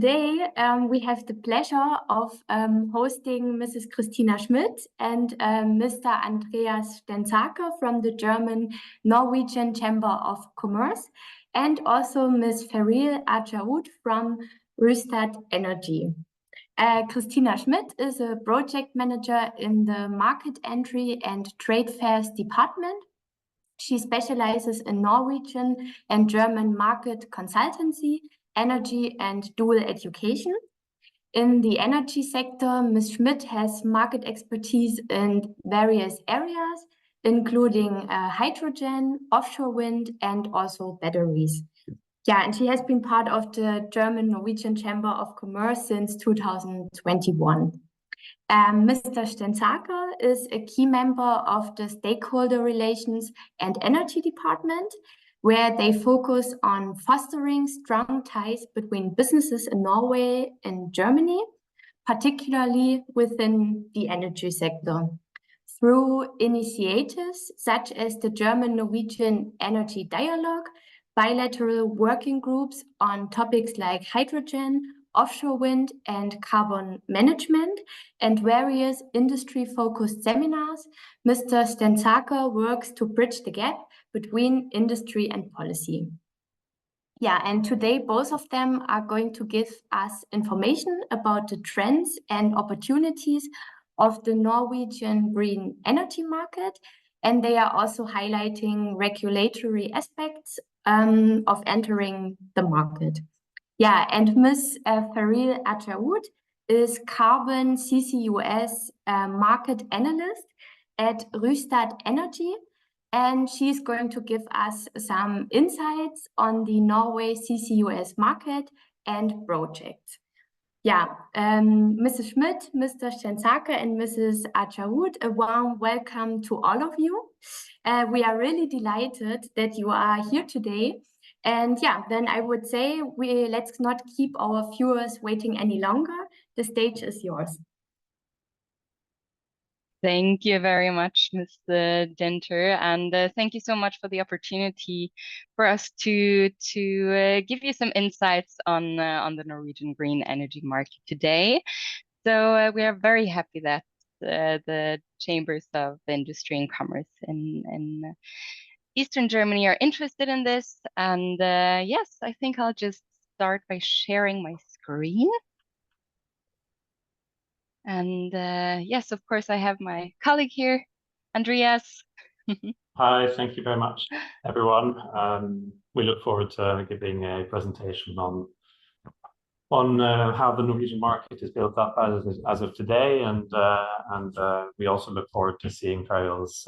today we have the pleasure of hosting Mrs. Kristina Schmidt and Mr. Andreas Stensaker from the German-Norwegian Chamber of Commerce, and also Ms. Feriel Adjaout from Rystad Energy. Kristina Schmidt is a project manager in the Market Entry and Trade Fairs department. She specializes in Norwegian and German market consultancy, energy, and dual education. In the energy sector, Ms. Schmidt has market expertise in various areas, including hydrogen, offshore wind, and also batteries. Yeah, and she has been part of the German-Norwegian Chamber of Commerce since 2021. Mr. Stensaker is a key member of the Stakeholder Relations and Energy Department, where they focus on fostering strong ties between businesses in Norway and Germany, particularly within the energy sector. Through initiatives such as the German-Norwegian Energy Dialogue, bilateral working groups on topics like hydrogen, offshore wind, and carbon management, and various industry-focused seminars, Mr. Stensaker works to bridge the gap between industry and policy. Yeah, and today both of them are going to give us information about the trends and opportunities of the Norwegian green energy market, and they are also highlighting regulatory aspects of entering the market. Yeah, and Ms. Feriel Adjaout is Carbon CCUS market analyst at Rystad Energy, and she's going to give us some insights on the Norway CCUS market and projects. Yeah, Mrs. Schmidt, Mr. Stensaker, and Mrs. Adjaout, a warm welcome to all of you. We are really delighted that you are here today. And yeah, then I would say let's not keep our viewers waiting any longer. The stage is yours. Thank you very much, Mr. Dinter, and thank you so much for the opportunity for us to give you some insights on the Norwegian green energy market today. So we are very happy that the chambers of industry and commerce in Eastern Germany are interested in this. And yes, I think I'll just start by sharing my screen. And yes, of course, I have my colleague here, Andreas. Hi, thank you very much, everyone. We look forward to giving a presentation on how the Norwegian market is built up as of today, and we also look forward to seeing Feriel's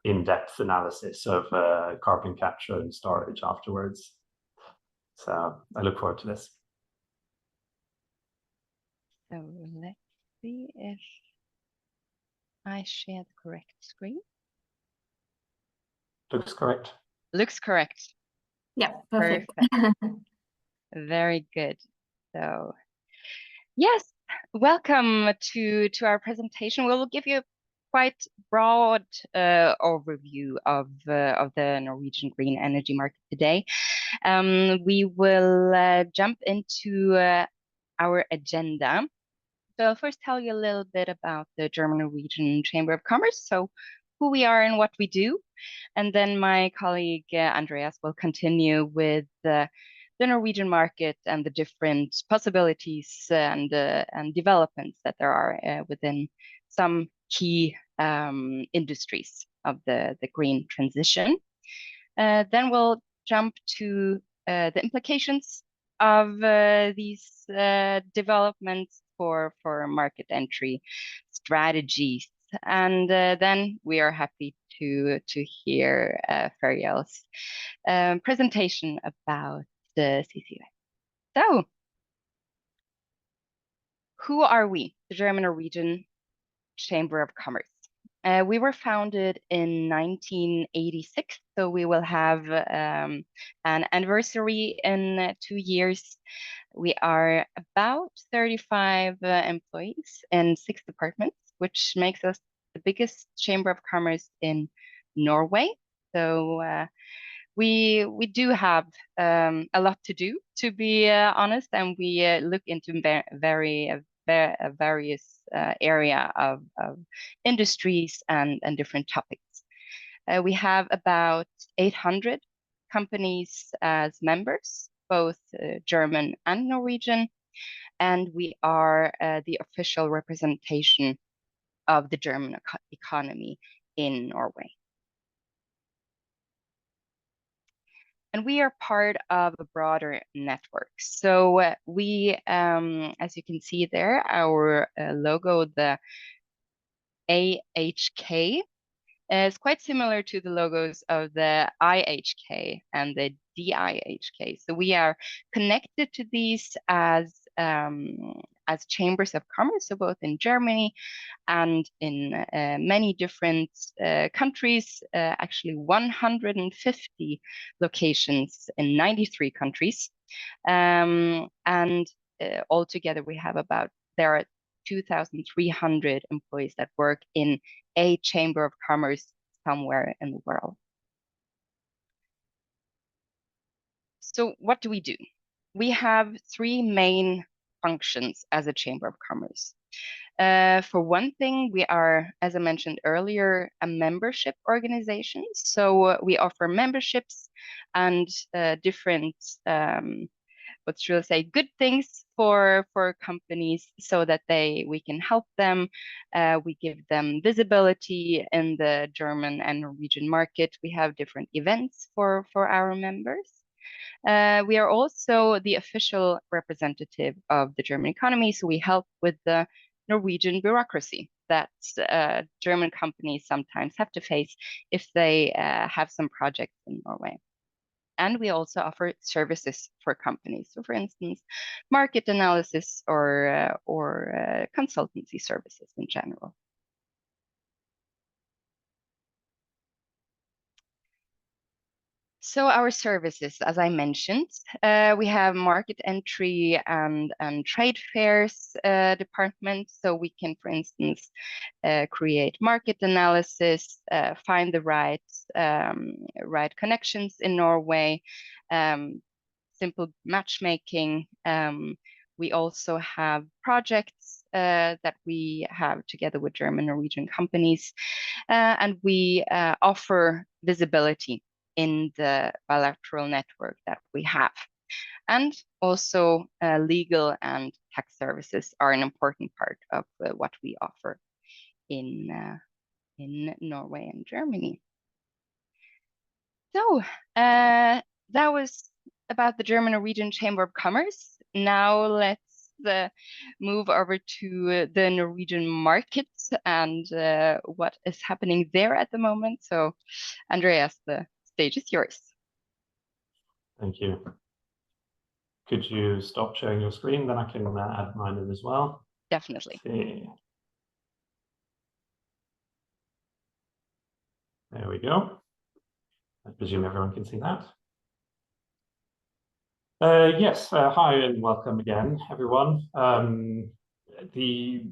in-depth analysis of carbon capture and storage afterwards. So I look forward to this. So let's see if I share the correct screen. Looks correct. Looks correct. Yeah, perfect. Very good. So yes, welcome to our presentation. We'll give you a quite broad overview of the Norwegian green energy market today. We will jump into our agenda. So I'll first tell you a little bit about the German-Norwegian Chamber of Commerce, so who we are and what we do. And then my colleague Andreas will continue with the Norwegian market and the different possibilities and developments that there are within some key industries of the green transition. Then we'll jump to the implications of these developments for market entry strategies. And then we are happy to hear Feriel's presentation about the CCUS. So, who are we, the German-Norwegian Chamber of Commerce? We were founded in 1986, so we will have an anniversary in 2 years. We are about 35 employees in 6 departments, which makes us the biggest Chamber of Commerce in Norway. So we do have a lot to do, to be honest, and we look into various area of industries and different topics. We have about 800 companies as members, both German and Norwegian, and we are the official representation of the German economy in Norway. And we are part of a broader network. So we, as you can see there, our logo, the AHK, is quite similar to the logos of the IHK and the DIHK. So we are connected to these as chambers of commerce, so both in Germany and in many different countries, actually 150 locations in 93 countries. And altogether we have there are 2,300 employees that work in a chamber of commerce somewhere in the world. So what do? We have three main functions as a chamber of commerce. For one thing, we are, as I mentioned earlier, a membership organization. So we offer memberships and different what should I say, good things for companies so that we can help them. We give them visibility in the German and Norwegian market. We have different events for our members. We are also the official representative of the German economy, so we help with the Norwegian bureaucracy that German companies sometimes have to face if they have some projects in Norway. And we also offer services for companies. So for instance, market analysis or consultancy services in general. So our services, as I mentioned, we have market entry and trade fairs department. So we can, for instance, create market analysis, find the right connections in Norway, simple matchmaking. We also have projects that we have together with German-Norwegian companies, and we offer visibility in the bilateral network that we have. And also legal and tax services are an important part of what we offer in Norway and Germany. So that was about the German-Norwegian Chamber of Commerce. Now let's move over to the Norwegian market and what is happening there at the moment. So Andreas, the stage is yours. Thank you. Could you stop sharing your screen? Then I can add mine in as well. Definitely. There we go. I presume everyone can see that. Yes, hi and welcome again, everyone. The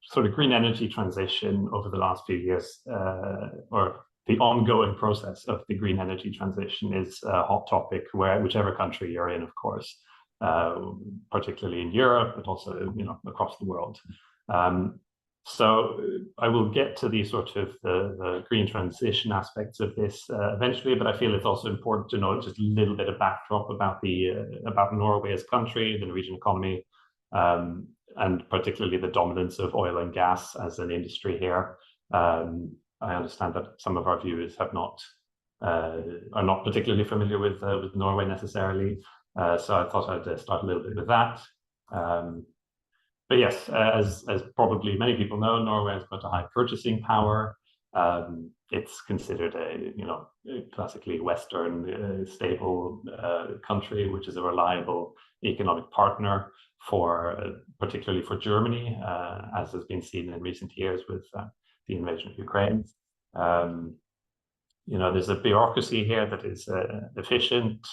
sort of green energy transition over the last few years, or the ongoing process of the green energy transition, is a hot topic whichever country you're in, of course, particularly in Europe, but also across the world. So I will get to the sort of the green transition aspects of this eventually, but I feel it's also important to know just a little bit of backdrop about Norway as a country, the Norwegian economy, and particularly the dominance of oil and gas as an industry here. I understand that some of our viewers are not particularly familiar with Norway necessarily, so I thought I'd start a little bit with that. But yes, as probably many people know, Norway has got a high purchasing power. It's considered a classically Western stable country, which is a reliable economic partner particularly for Germany, as has been seen in recent years with the invasion of Ukraine. There's a bureaucracy here that is efficient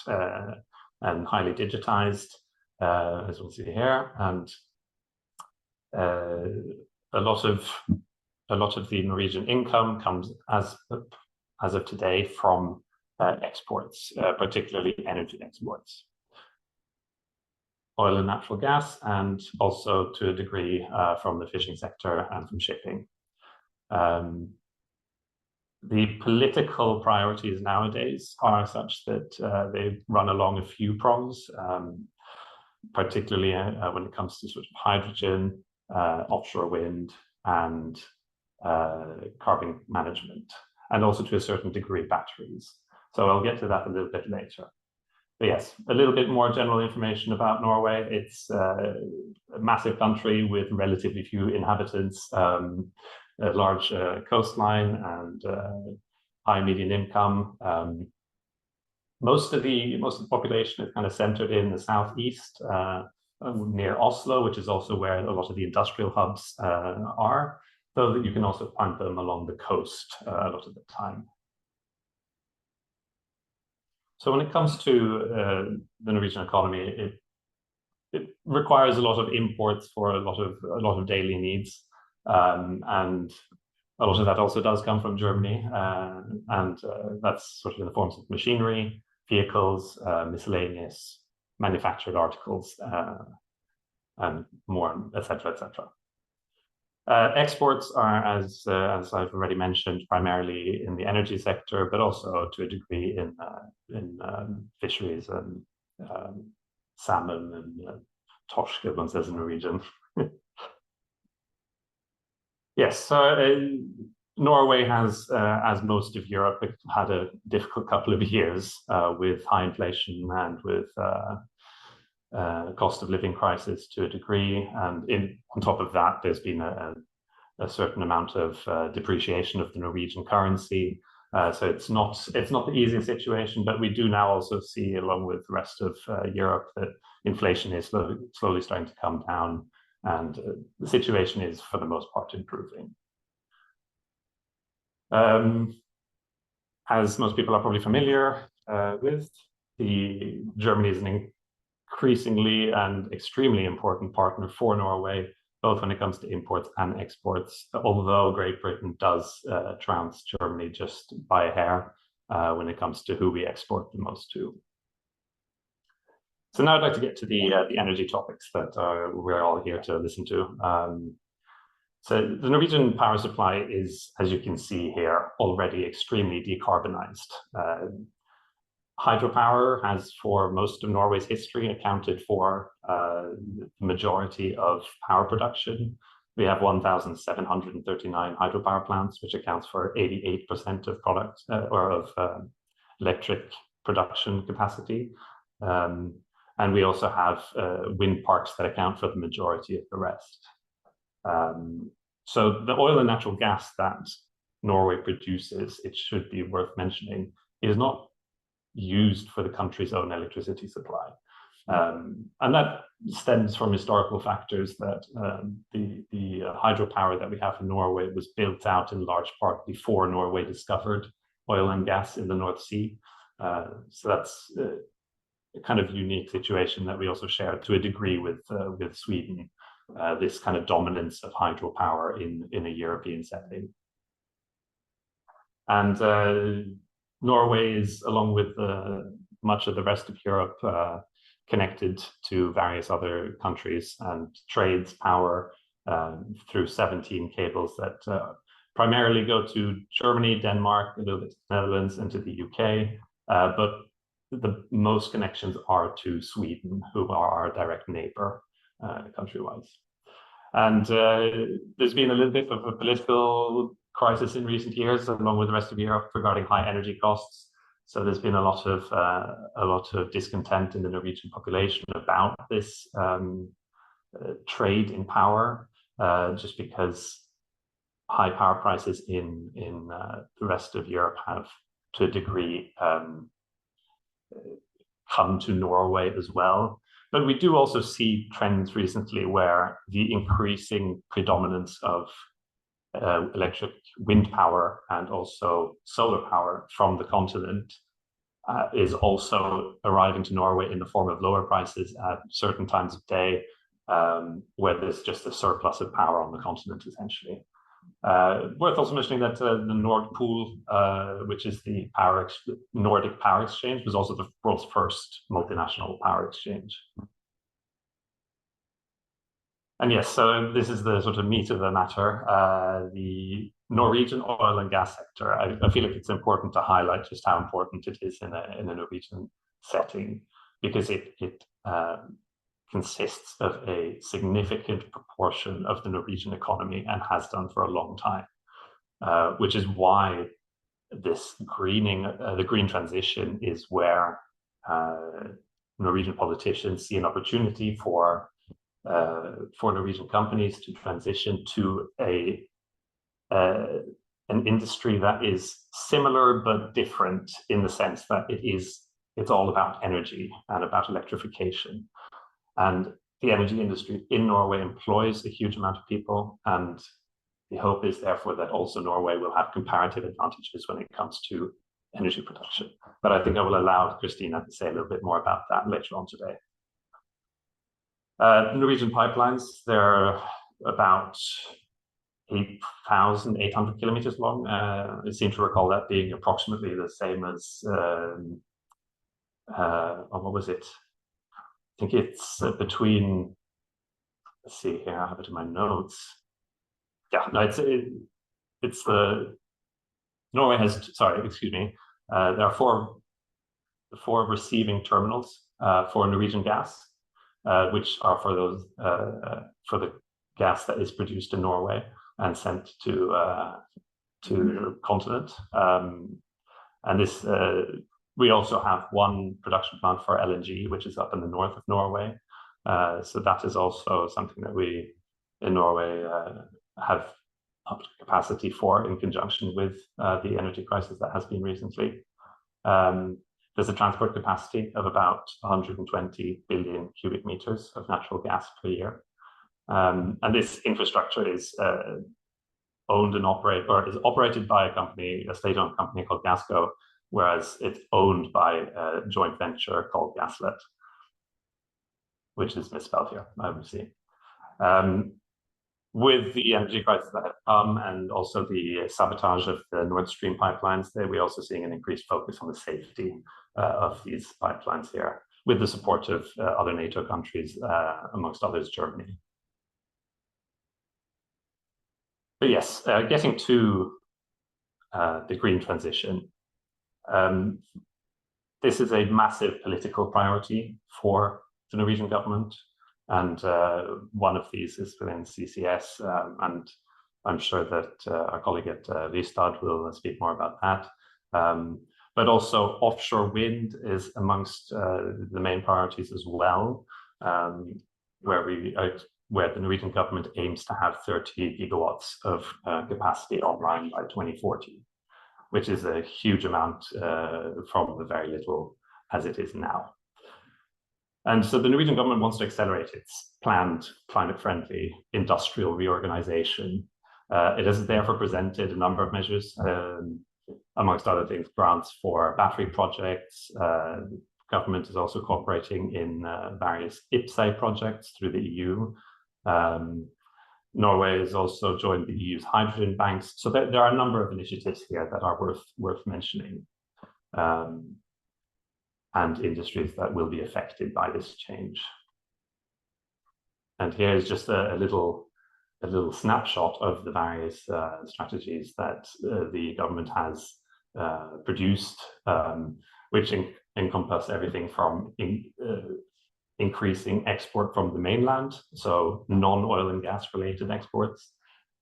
and highly digitized, as we'll see here, and a lot of the Norwegian income comes as of today from exports, particularly energy exports. Oil and natural gas, and also to a degree from the fishing sector and from shipping. The political priorities nowadays are such that they run along a few prongs, particularly when it comes to sort of hydrogen, offshore wind, and carbon management, and also to a certain degree batteries. So I'll get to that a little bit later. But yes, a little bit more general information about Norway. It's a massive country with relatively few inhabitants, a large coastline, and high median income. Most of the population is kind of centered in the southeast, near Oslo, which is also where a lot of the industrial hubs are, though that you can also find them along the coast a lot of the time. So when it comes to the Norwegian economy, it requires a lot of imports for a lot of daily needs, and a lot of that also does come from Germany, and that's sort of in the forms of machinery, vehicles, miscellaneous manufactured articles, and more, etc., etc. Exports are, as I've already mentioned, primarily in the energy sector, but also to a degree in fisheries and salmon and torsk, as one says in Norwegian. Yes, so Norway has, as most of Europe, had a difficult couple of years with high inflation and with cost of living crisis to a degree, and on top of that, there's been a certain amount of depreciation of the Norwegian currency. So it's not the easiest situation, but we do now also see, along with the rest of Europe, that inflation is slowly starting to come down, and the situation is, for the most part, improving. As most people are probably familiar with, Germany is an increasingly and extremely important partner for Norway, both when it comes to imports and exports, although Great Britain does trounce Germany just by a hair when it comes to who we export the most to. So now I'd like to get to the energy topics that we're all here to listen to. So the Norwegian power supply is, as you can see here, already extremely decarbonized. Hydropower has, for most of Norway's history, accounted for the majority of power production. We have 1,739 hydropower plants, which accounts for 88% of product or of electric production capacity. And we also have wind parks that account for the majority of the rest. So the oil and natural gas that Norway produces, it should be worth mentioning, is not used for the country's own electricity supply. And that stems from historical factors that the hydropower that we have in Norway was built out in large part before Norway discovered oil and gas in the North Sea. So that's a kind of unique situation that we also share to a degree with Sweden, this kind of dominance of hydropower in a European setting. And Norway is, along with much of the rest of Europe, connected to various other countries and trades power through 17 cables that primarily go to Germany, Denmark, a little bit to the Netherlands, and to the UK. But the most connections are to Sweden, who are our direct neighbor country-wise. And there's been a little bit of a political crisis in recent years, along with the rest of Europe, regarding high energy costs. So there's been a lot of discontent in the Norwegian population about this trade in power, just because high power prices in the rest of Europe have, to a degree, come to Norway as well. But we do also see trends recently where the increasing predominance of electric wind power and also solar power from the continent is also arriving to Norway in the form of lower prices at certain times of day, where there's just a surplus of power on the continent, essentially. Worth also mentioning that the Nord Pool, which is the Nordic power exchange, was also the world's first multinational power exchange. And yes, so this is the sort of meat of the matter. The Norwegian oil and gas sector, I feel like it's important to highlight just how important it is in a Norwegian setting, because it consists of a significant proportion of the Norwegian economy and has done for a long time, which is why this the green transition is where Norwegian politicians see an opportunity for Norwegian companies to transition to an industry that is similar but different in the sense that it's all about energy and about electrification. And the energy industry in Norway employs a huge amount of people, and the hope is therefore that also Norway will have comparative advantages when it comes to energy production. But I think I will allow Kristina to say a little bit more about that later on today. Norwegian pipelines, they're about 8,800 kilometers long. I seem to recall that being approximately the same as, what was it? I think it's between, let's see here, I have it in my notes. Yeah, no, it's the, Norway has, sorry, excuse me. There are four receiving terminals for Norwegian gas, which are for those for the gas that is produced in Norway and sent to the continent. And this we also have one production plant for LNG, which is up in the north of Norway. So that is also something that we in Norway have up capacity for in conjunction with the energy crisis that has been recently. There's a transport capacity of about 120 billion cubic meters of natural gas per year. And this infrastructure is owned and operated by a company, a state-owned company called Gassco, whereas it's owned by a joint venture called Gaslet, which is misspelled here, obviously. With the energy crisis that have come and also the sabotage of the Nord Stream pipelines, we're also seeing an increased focus on the safety of these pipelines here, with the support of other NATO countries, amongst others, Germany. But yes, getting to the green transition, this is a massive political priority for the Norwegian government. And one of these is within CCS, and I'm sure that our colleague at Rystad will speak more about that. But also offshore wind is amongst the main priorities as well, where the Norwegian government aims to have 30 gigawatts of capacity online by 2040, which is a huge amount from the very little as it is now. And so the Norwegian government wants to accelerate its planned climate-friendly industrial reorganization. It has therefore presented a number of measures, amongst other things, grants for battery projects. Government is also cooperating in various IPCEI projects through the EU. Norway has also joined the EU's hydrogen banks. So there are a number of initiatives here that are worth mentioning. And industries that will be affected by this change. And here is just a little snapshot of the various strategies that the government has produced, which encompass everything from increasing export from the mainland, so non-oil and gas related exports,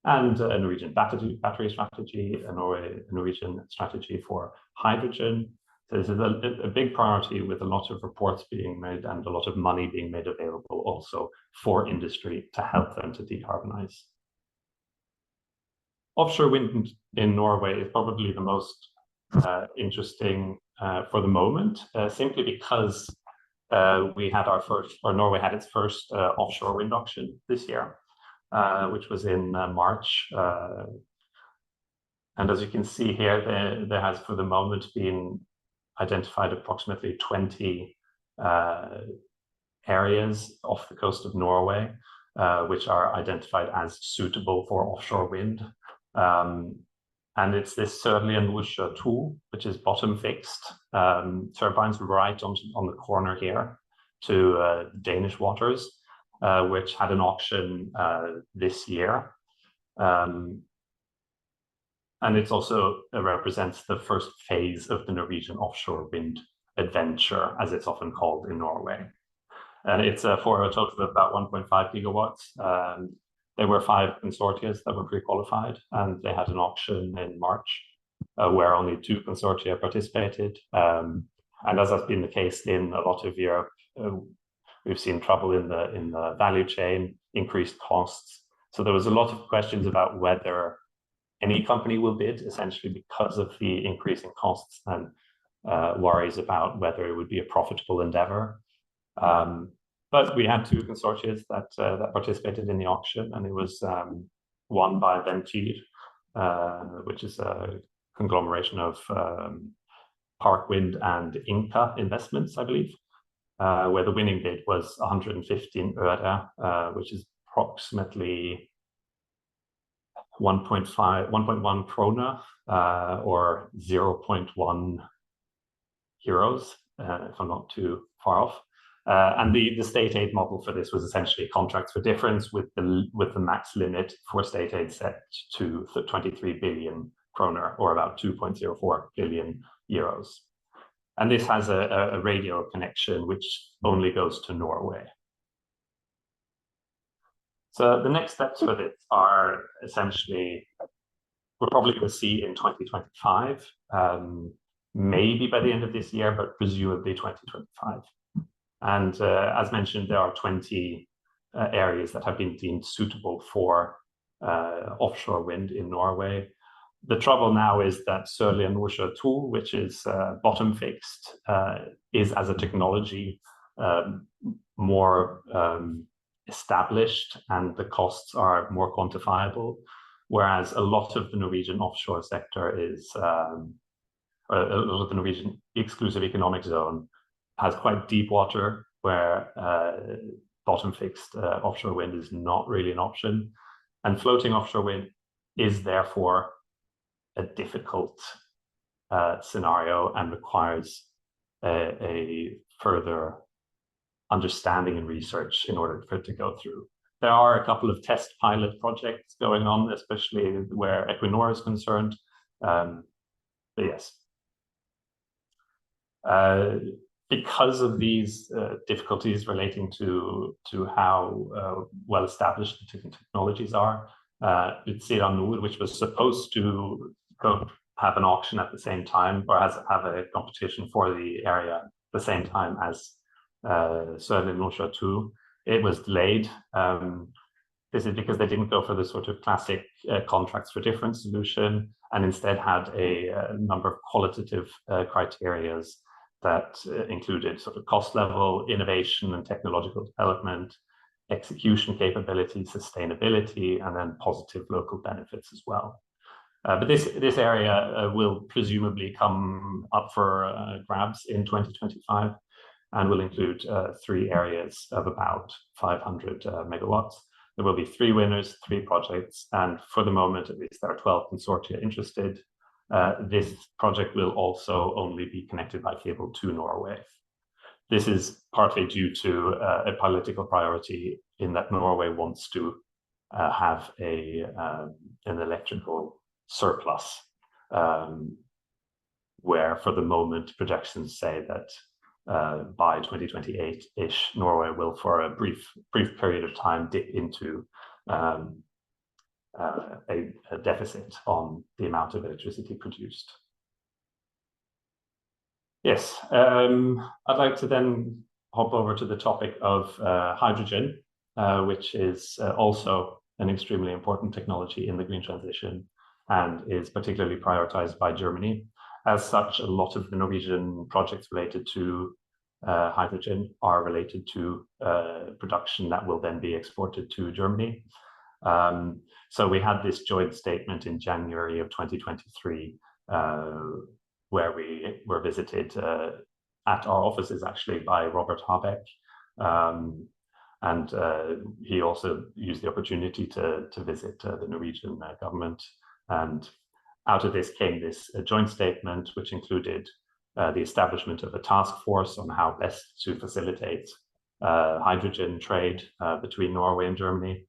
and a Norwegian battery strategy, a Norwegian strategy for hydrogen. So this is a big priority, with a lot of reports being made and a lot of money being made available also for industry to help them to decarbonize. Offshore wind in Norway is probably the most interesting for the moment, simply because Norway had its first offshore wind auction this year, which was in March. And as you can see here, there has for the moment been identified approximately 20 areas off the coast of Norway, which are identified as suitable for offshore wind. And it's this German-Norwegian tool, which is bottom fixed, turbines right on the corner here to Danish waters, which had an auction this year. And it also represents the first phase of the Norwegian offshore wind adventure, as it's often called in Norway. And it's for a total of about 1.5 gigawatts. There were 5 consortia that were pre-qualified, and they had an auction in March where only 2 consortia participated. And as has been the case in a lot of Europe, we've seen trouble in the value chain, increased costs. So there was a lot of questions about whether any company will bid, essentially because of the increasing costs and worries about whether it would be a profitable endeavor. But we had 2 consortia that participated in the auction, and it was won by Dinter, which is a conglomeration of Park Wind and Inca Investments, I believe, where the winning bid was 115 øre, which is approximately 1.1 krona, or 0.1 euros, if I'm not too far off. And the state aid model for this was essentially contracts for difference, with the max limit for state aid set to 23 billion kroner, or about 2.04 billion euros. And this has a radio connection which only goes to Norway. So the next steps for this are essentially, we're probably going to see in 2025, maybe by the end of this year, but presumably 2025. And as mentioned, there are 20 areas that have been deemed suitable for offshore wind in Norway. The trouble now is that German-Norwegian tool, which is bottom fixed, is as a technology more established, and the costs are more quantifiable, whereas a lot of the Norwegian offshore sector is, a lot of the Norwegian exclusive economic zone has quite deep water, where bottom fixed offshore wind is not really an option, and floating offshore wind is therefore a difficult scenario and requires a further understanding and research in order for it to go through. There are a couple of test pilot projects going on, especially where Equinor is concerned. But yes, because of these difficulties relating to how well established the technologies are, Utsira-Nord, which was supposed to have an auction at the same time, or have a competition for the area at the same time as German-Norwegian 2, it was delayed. This is because they didn't go for the sort of classic contracts for difference solution, and instead had a number of qualitative criteria that included sort of cost level, innovation and technological development, execution capability, sustainability, and then positive local benefits as well. But this area will presumably come up for grabs in 2025, and will include 3 areas of about 500 megawatts. There will be 3 winners, 3 projects, and for the moment, at least, there are 12 consortia interested. This project will also only be connected by cable to Norway. This is partly due to a political priority, in that Norway wants to have an electrical surplus, where for the moment projections say that by 2028-ish, Norway will, for a brief period of time, dip into a deficit on the amount of electricity produced. Yes, I'd like to then hop over to the topic of hydrogen, which is also an extremely important technology in the green transition, and is particularly prioritized by Germany. As such, a lot of the Norwegian projects related to hydrogen are related to production that will then be exported to Germany. So we had this joint statement in January of 2023, where we were visited at our offices, actually, by Robert Habeck. And he also used the opportunity to visit the Norwegian government And out of this came this joint statement, which included the establishment of a task force on how best to facilitate hydrogen trade between Norway and Germany.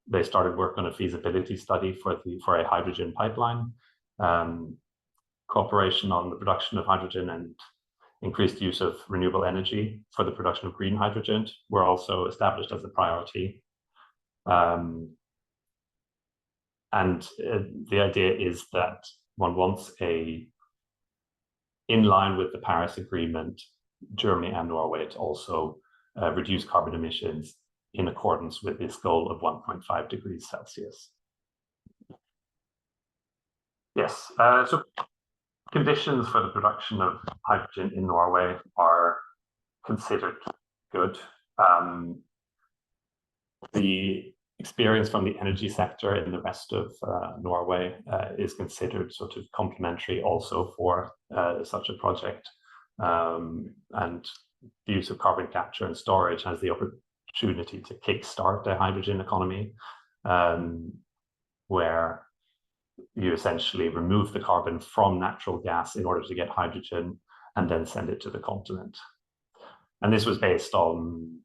They started work on a feasibility study for a hydrogen pipeline. Cooperation on the production of hydrogen and increased use of renewable energy for the production of green hydrogen were also established as a priority. And the idea is that one wants in line with the Paris Agreement, Germany and Norway to also reduce carbon emissions in accordance with this goal of 1.5 degrees Celsius. Yes, so conditions for the production of hydrogen in Norway are considered good. The experience from the energy sector in the rest of Norway is considered sort of complementary also for such a project. And the use of carbon capture and storage has the opportunity to kickstart a hydrogen economy, where you essentially remove the carbon from natural gas in order to get hydrogen and then send it to the continent. And this was based on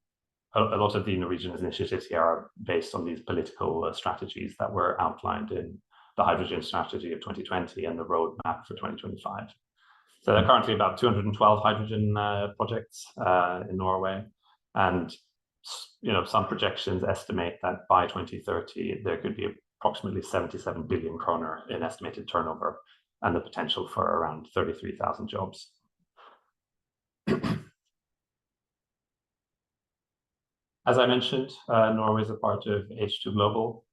a lot of the Norwegian initiatives here are based on these political strategies that were outlined in the hydrogen strategy of 2020 and the roadmap for 2025. So there are currently about 212 hydrogen projects in Norway, and some projections estimate that by 2030 there could be approximately 77 billion kroner in estimated turnover and the potential for around 33,000 jobs. As I mentioned, Norway is a part of H2 Global,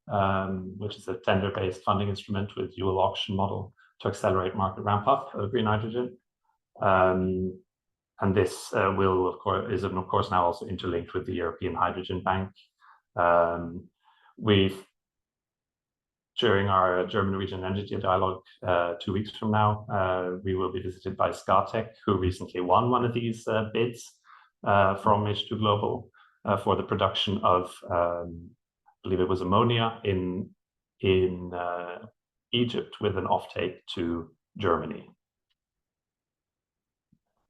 which is a tender-based funding instrument with dual auction model to accelerate market ramp-up of green hydrogen. And this is of course now also interlinked with the European Hydrogen Bank. During our German-Norwegian energy dialogue 2 weeks from now, we will be visited by Scatec, who recently won one of these bids from H2 Global for the production of, I believe it was ammonia in Egypt with an offtake to Germany.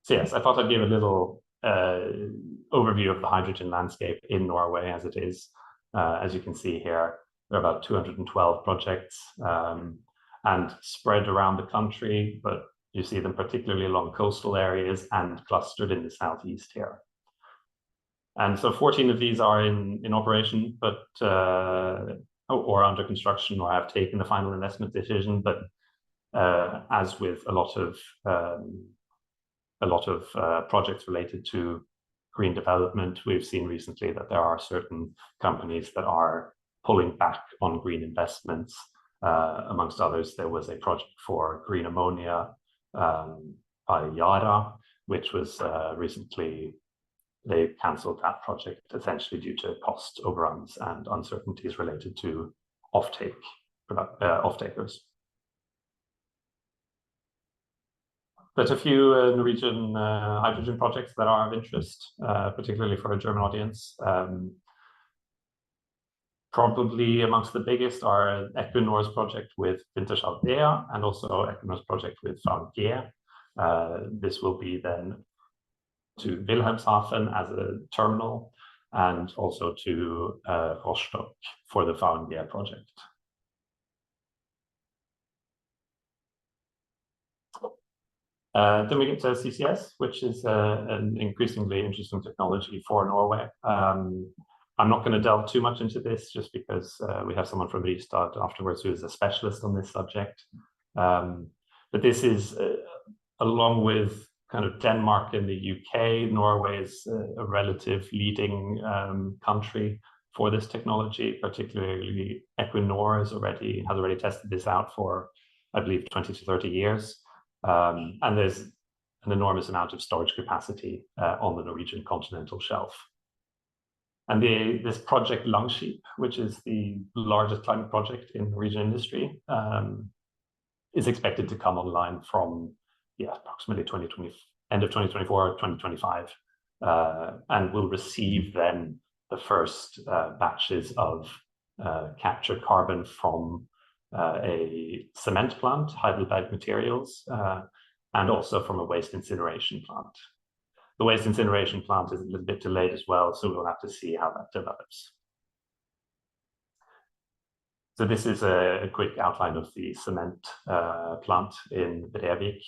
So yes, I thought I'd give a little overview of the hydrogen landscape in Norway as it is. As you can see here, there are about 212 projects and spread around the country, but you see them particularly along coastal areas and clustered in the southeast here. And so 14 of these are in operation, but or under construction or have taken the final investment decision. But as with a lot of projects related to green development, we've seen recently that there are certain companies that are pulling back on green investments. Amongst others, there was a project for green ammonia by Yara, which was recently, they cancelled that project essentially due to cost overruns and uncertainties related to off-takers. But a few Norwegian hydrogen projects that are of interest, particularly for a German audience. Probably amongst the biggest are Equinor's project with Dinter and also Equinor's project with Feriel. This will be then to Wilhelmshaven as a terminal and also to Rystad for the Feriel project. Then we get to CCS, which is an increasingly interesting technology for Norway. I'm not going to delve too much into this just because we have someone from Rystad afterwards who is a specialist on this subject. But this is, along with kind of Denmark and the UK, Norway is a relative leading country for this technology. Particularly Equinor has already tested this out for, I believe, 20 to 30 years. And there's an enormous amount of storage capacity on the Norwegian continental shelf. And this project Langskip, which is the largest climate project in Norwegian industry, is expected to come online from approximately end of 2024, 2025, and will receive then the first batches of captured carbon from a cement plant, Heidelberg Materials, and also from a waste incineration plant. The waste incineration plant is a little bit delayed as well, so we'll have to see how that develops. So this is a quick outline of the cement plant in Brevik,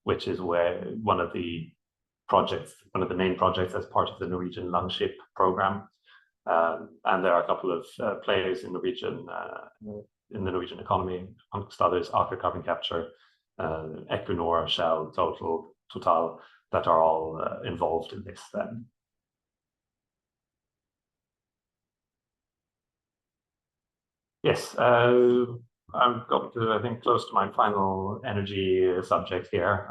which is where one of the main projects as part of the Norwegian Longship program. And there are a couple of players in the Norwegian economy, amongst others, Aker Carbon Capture, Equinor, Shell, Total, that are all involved in this then. Yes, I'm got to, I think, close to my final energy subject here.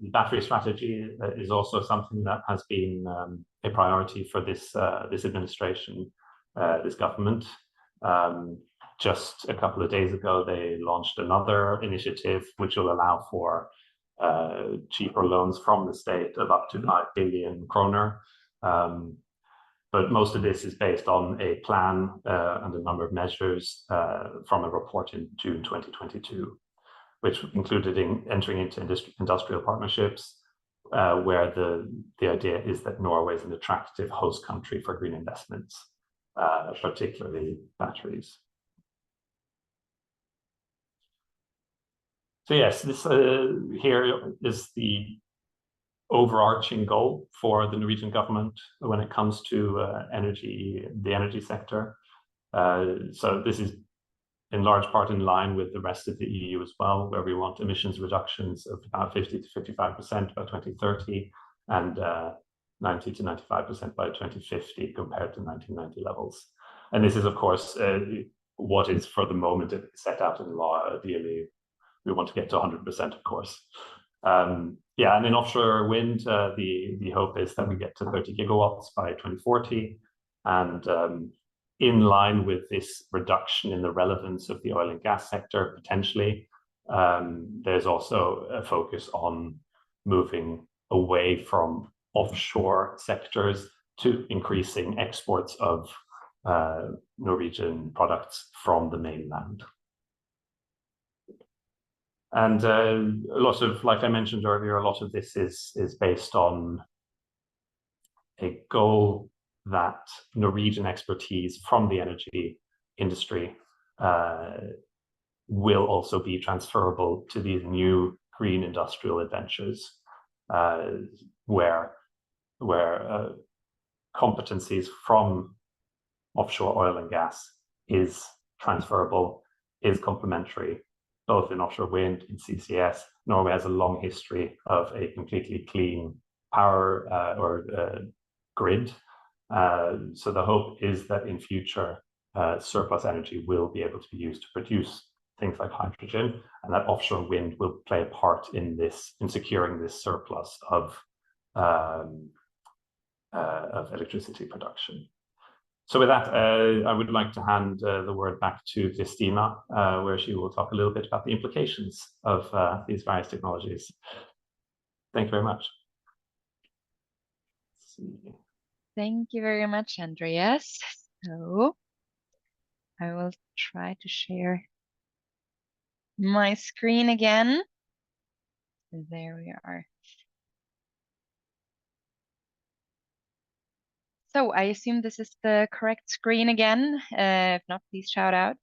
The battery strategy is also something that has been a priority for this administration, this government. Just a couple of days ago, they launched another initiative which will allow for cheaper loans from the state of up to 5 billion kroner. But most of this is based on a plan and a number of measures from a report in June 2022, which included entering into industrial partnerships, where the idea is that Norway is an attractive host country for green investments, particularly batteries. So yes, this here is the overarching goal for the Norwegian government when it comes to the energy sector. So this is in large part in line with the rest of the EU as well, where we want emissions reductions of about 50 to 55% by 2030 and 90 to 95% by 2050 compared to 1990 levels. And this is, of course, what is for the moment set out in law. Ideally, we want to get to 100%, of course. Yeah, and in offshore wind, the hope is that we get to 30 gigawatts by 2040. And in line with this reduction in the relevance of the oil and gas sector, potentially, there's also a focus on moving away from offshore sectors to increasing exports of Norwegian products from the mainland. And a lot of, like I mentioned earlier, a lot of this is based on a goal that Norwegian expertise from the energy industry will also be transferable to these new green industrial adventures, where competencies from offshore oil and gas is transferable, is complementary, both in offshore wind, in CCS. Norway has a long history of a completely clean power grid. So the hope is that in future, surplus energy will be able to be used to produce things like hydrogen, and that offshore wind will play a part in this, in securing this surplus of electricity production. So with that, I would like to hand the word back to Kristina, where she will talk a little bit about the implications of these various technologies. Thank you very much. Thank you very much, Andreas. So I will try to share my screen again. There we are. So I assume this is the correct screen again. If not, please shout out.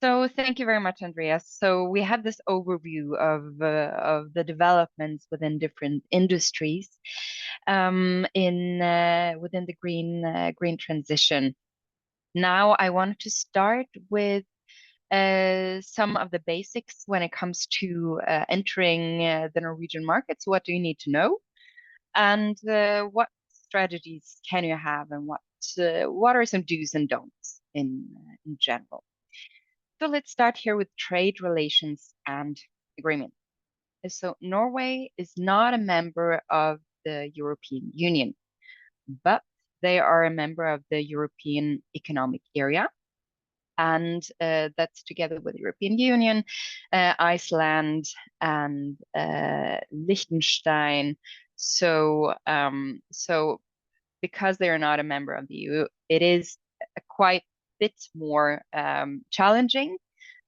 So thank you very much, Andreas. So we have this overview of the developments within different industries within the green transition. Now I want to start with some of the basics when it comes to entering the Norwegian markets. What do you need to know? And what strategies can you have, and what are some do's and don'ts in general? So let's start here with trade relations and agreement. So Norway is not a member of the European Union, but they are a member of the European Economic Area. And that's together with the European Union, Iceland, and Liechtenstein. So because they are not a member of the EU, it is a quite bit more challenging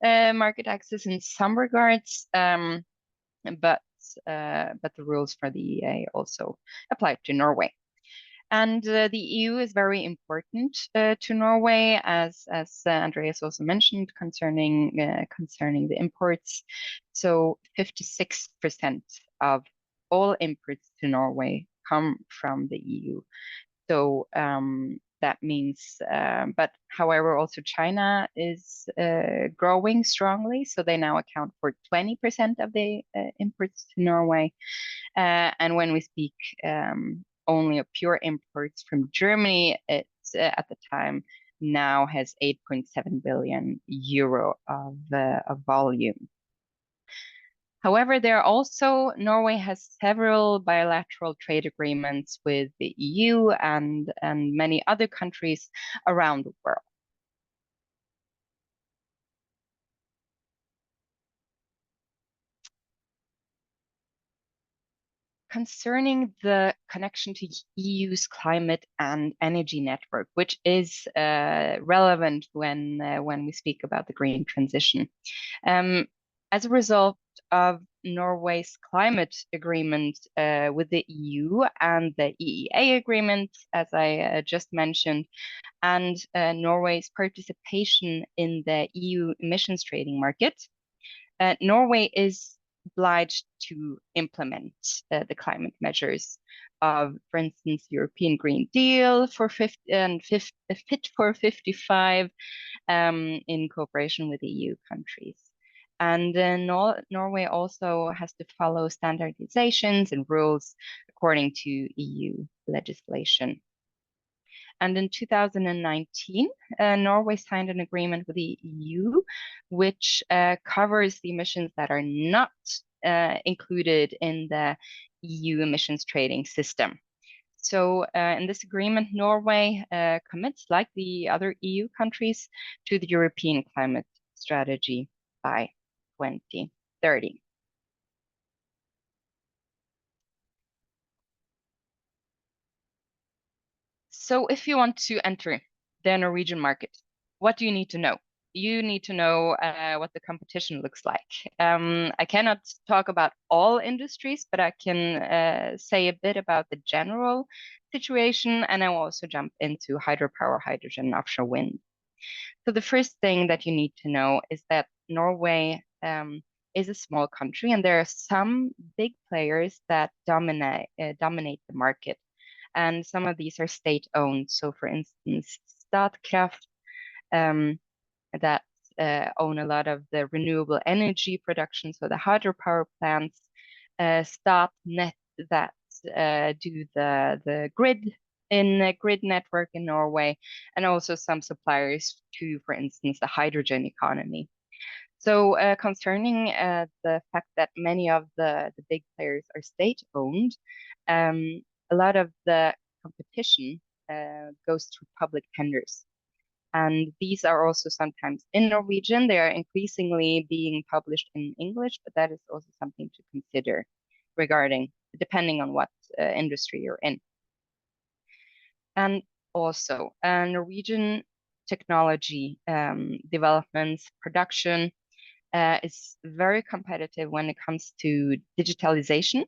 market access in some regards, but the rules for the EEA also apply to Norway. And the EU is very important to Norway, as Andreas also mentioned, concerning the imports. So 56% of all imports to Norway come from the EU. So that means, but however, also China is growing strongly. So they now account for 20% of the imports to Norway. And when we speak only of pure imports from Germany, it's at the time now has 8.7 billion euro of volume. However, Norway has several bilateral trade agreements with the EU and many other countries around the world. Concerning the connection to EU's climate and energy network, which is relevant when we speak about the green transition. As a result of Norway's climate agreement with the EU and the EEA agreement, as I just mentioned, and Norway's participation in the EU emissions trading market, Norway is obliged to implement the climate measures of, for instance, European Green Deal Fit for 55 in cooperation with EU countries. And Norway also has to follow standardizations and rules according to EU legislation. And in 2019, Norway signed an agreement with the EU, which covers the emissions that are not included in the EU emissions trading system. So in this agreement, Norway commits, like the other EU countries, to the European climate strategy by 2030. So if you want to enter the Norwegian market, what do you need to know? You need to know what the competition looks like. I cannot talk about all industries, but I can say a bit about the general situation, and I will also jump into hydropower, hydrogen, and offshore wind. So the first thing that you need to know is that Norway is a small country, and there are some big players that dominate the market. And some of these are state-owned. So for instance, Statkraft, that own a lot of the renewable energy production, so the hydropower plants, Statnett, that do the grid network in Norway, and also some suppliers to, for instance, the hydrogen economy. So concerning the fact that many of the big players are state-owned, a lot of the competition goes through public tenders. And these are also sometimes in Norwegian. They are increasingly being published in English, but that is also something to consider depending on what industry you're in. And also Norwegian technology developments, production is very competitive when it comes to digitalization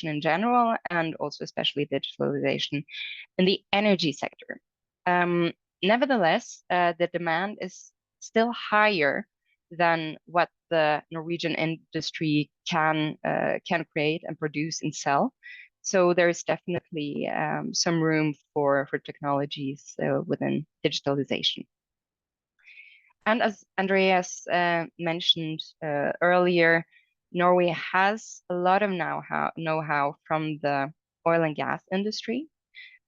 in general, and also especially digitalization in the energy sector. Nevertheless, the demand is still higher than what the Norwegian industry can create and produce and sell. So there's definitely some room for technologies within digitalization. And as Andreas mentioned earlier, Norway has a lot of know-how from the oil and gas industry,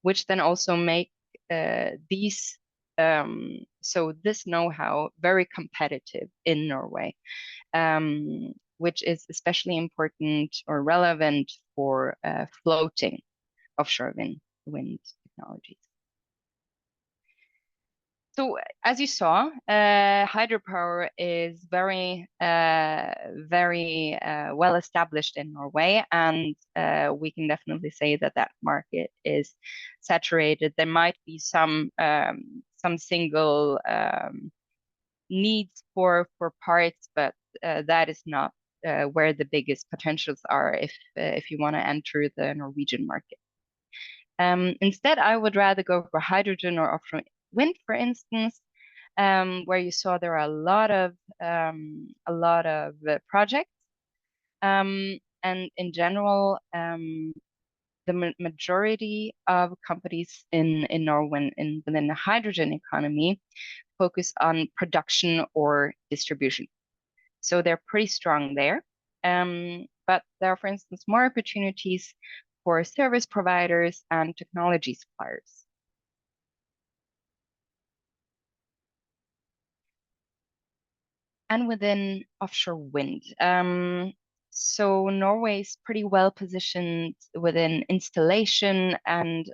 which then also make this know-how very competitive in Norway, which is especially important or relevant for floating offshore wind technologies. So as you saw, hydropower is very well established in Norway, and we can definitely say that market is saturated. There might be some some single needs for parts, but that is not where the biggest potentials are if you want to enter the Norwegian market. Instead, I would rather go for hydrogen or offshore wind, for instance, where you saw there are a lot of projects, and in general, the majority of companies in Norway within the hydrogen economy focus on production or distribution. So they're pretty strong there. But there are, for instance, more opportunities for service providers and technology suppliers. And within offshore wind, so Norway is pretty well positioned within installation and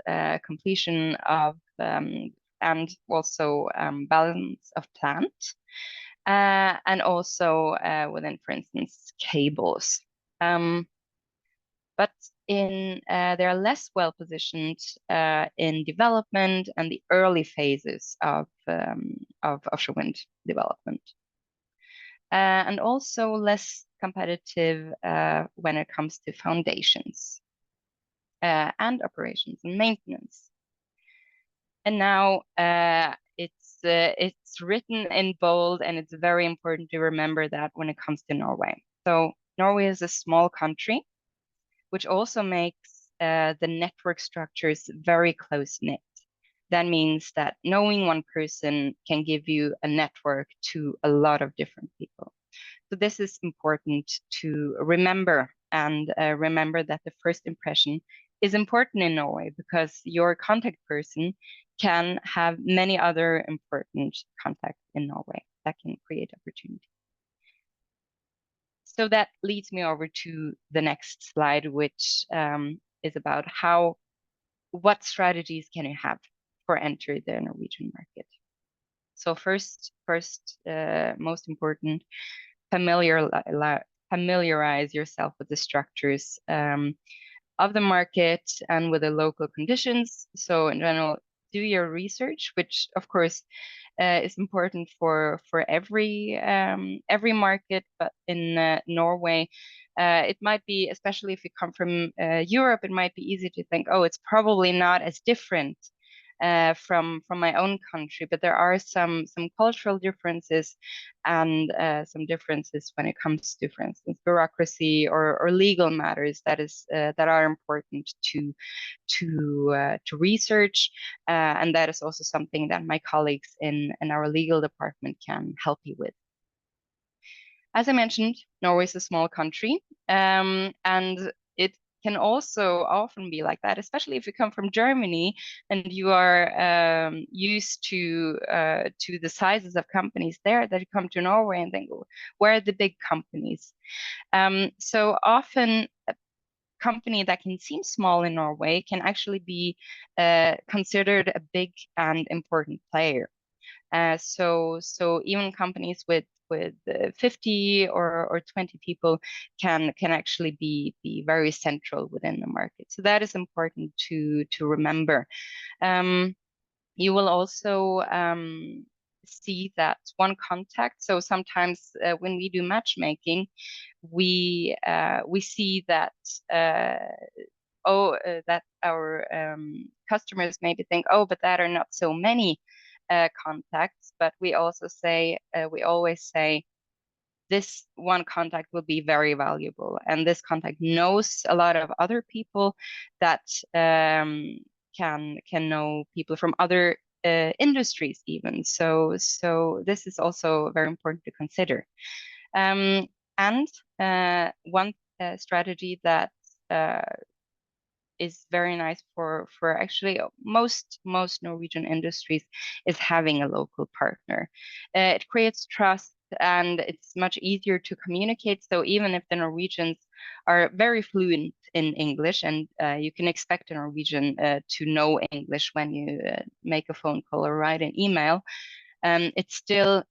completion of and also balance of plant, and also within, for instance, cables. But they are less well positioned in development and the early phases of offshore wind development. And also less competitive when it comes to foundations and operations and maintenance. And now it's written in bold, and it's very important to remember that when it comes to Norway. So Norway is a small country, which also makes the network structures very close-knit. That means that knowing one person can give you a network to a lot of different people. So this is important to remember, and remember that the first impression is important in Norway, because your contact person can have many other important contacts in Norway that can create opportunity. So that leads me over to the next slide, which is about what strategies can you have for entering the Norwegian market. So first, most important, familiarize yourself with the structures of the market and with the local conditions. So in general, do your research, which of course is important for every market, but in Norway, it might be, especially if you come from Europe, it might be easy to think, oh, it's probably not as different from my own country, but there are some cultural differences and some differences when it comes to, for instance, bureaucracy or legal matters that are important to research, and that is also something that my colleagues in our legal department can help you with. As I mentioned, Norway is a small country, and it can also often be like that, especially if you come from Germany and you are used to the sizes of companies there, that you come to Norway and think, where are the big companies? So often a company that can seem small in Norway can actually be considered a big and important player. So even companies with 50 or 20 people can actually be very central within the market. So that is important to remember. You will also see that one contact. So sometimes when we do matchmaking, we see that that our customers maybe think, oh, but that are not so many contacts, but we also say, we always say, this one contact will be very valuable, and this contact knows a lot of other people that can know people from other industries even. So this is also very important to consider. And one strategy that is very nice for actually most Norwegian industries is having a local partner. It creates trust, and it's much easier to communicate. So even if the Norwegians are very fluent in English, and you can expect a Norwegian to know English when you make a phone call or write an email, it's still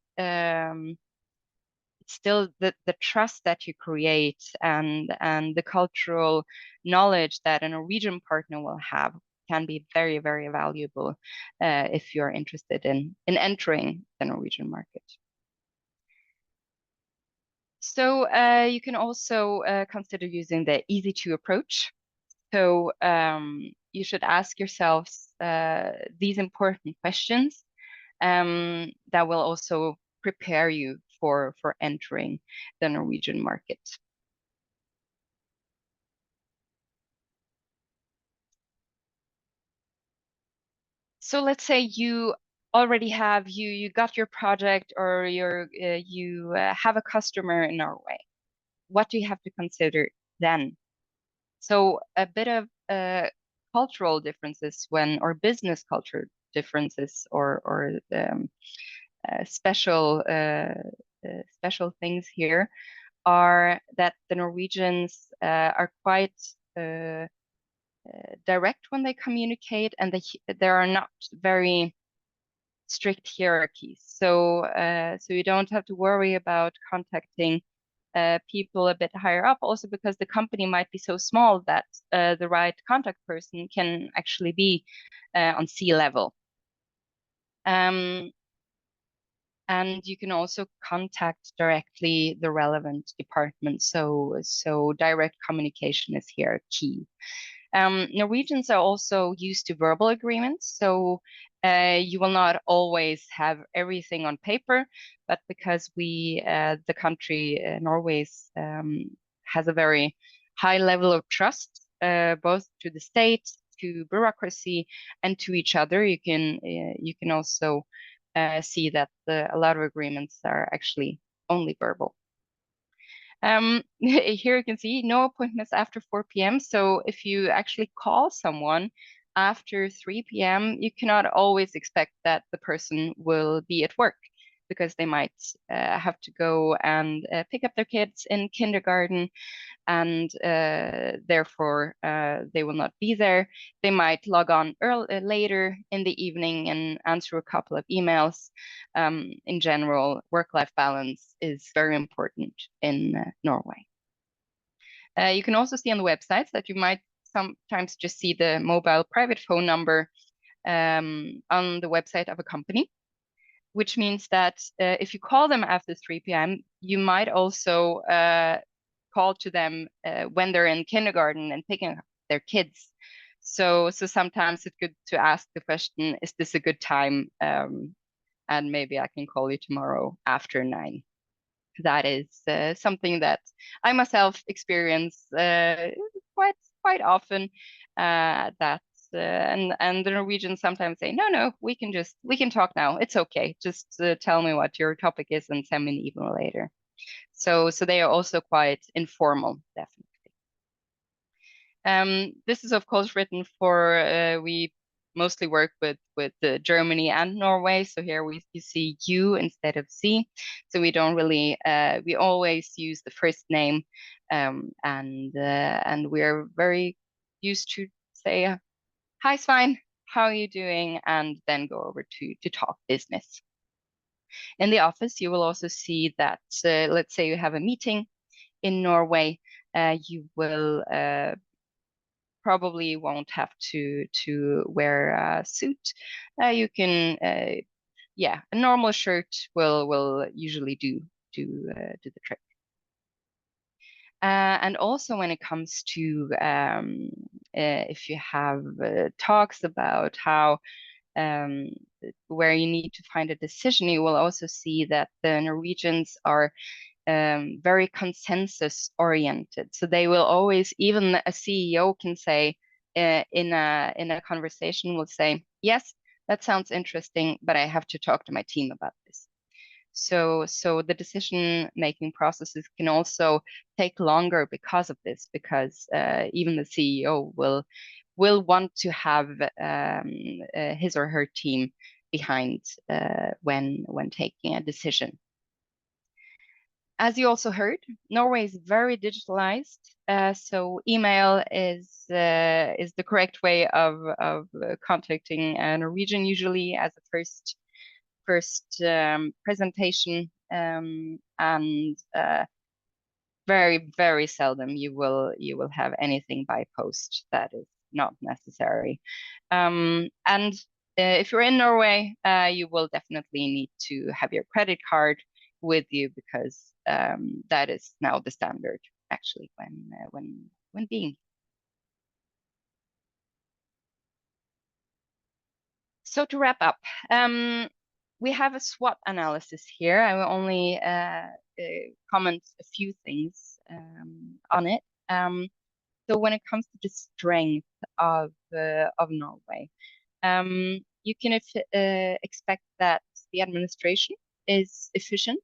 the trust that you create and the cultural knowledge that a Norwegian partner will have can be very, very valuable if you're interested in entering the Norwegian market. So you can also consider using the easy to approach. So you should ask yourselves these important questions that will also prepare you for entering the Norwegian market. So let's say you already have you got your project, or you have a customer in Norway. What do you have to consider then? So a bit of cultural differences or business culture differences, or special things here are that the Norwegians are quite direct when they communicate, and there are not very strict hierarchies. So you don't have to worry about contacting people a bit higher up, also because the company might be so small that the right contact person can actually be on C-level. And you can also contact directly the relevant department. So direct communication is here key. Norwegians are also used to verbal agreements, so you will not always have everything on paper, but because the country, Norway, has a very high level of trust, both to the state, to bureaucracy, and to each other, you can also see that a lot of agreements are actually only verbal. Here you can see no appointments after 4 p.m. So if you actually call someone after 3 p.m., you cannot always expect that the person will be at work, because they might have to go and pick up their kids in kindergarten, and therefore they will not be there. They might log on later in the evening and answer a couple of emails. In general, work-life balance is very important in Norway. You can also see on the websites that you might sometimes just see the mobile private phone number on the website of a company, which means that if you call them after 3 p.m., you might also call to them when they're in kindergarten and picking up their kids. So sometimes it's good to ask the question, is this a good time? And maybe I can call you tomorrow after 9. That is something that I myself experience quite often. And the Norwegians sometimes say, no, we can talk now. It's okay. Just tell me what your topic is and send me an email later. So they are also quite informal, definitely. This is of course written for we mostly work with Germany and Norway. So here you see U instead of C. So we don't really we always use the first name, and we are very used to say, "Hi Svein, how are you doing?" and then go over to talk business. In the office, you will also see that let's say you have a meeting in Norway, you will probably won't have to wear a suit. You can, yeah, a normal shirt will usually do the trick. And also when it comes to if you have talks about how where you need to find a decision, you will also see that the Norwegians are very consensus oriented. So they will always, even a CEO can say in a conversation, will say, yes, that sounds interesting, but I have to talk to my team about this. So the decision-making processes can also take longer because of this, because even the CEO will want to have his or her team behind when taking a decision. As you also heard, Norway is very digitalized, so email is the correct way of contacting a Norwegian, usually as a first presentation, and very seldom you will have anything by post. That is not necessary. And if you're in Norway, you will definitely need to have your credit card with you, because that is now the standard actually when being. So to wrap up, we have a SWOT analysis here. I will only comment a few things on it. So when it comes to the strength of Norway, you can expect that the administration is efficient,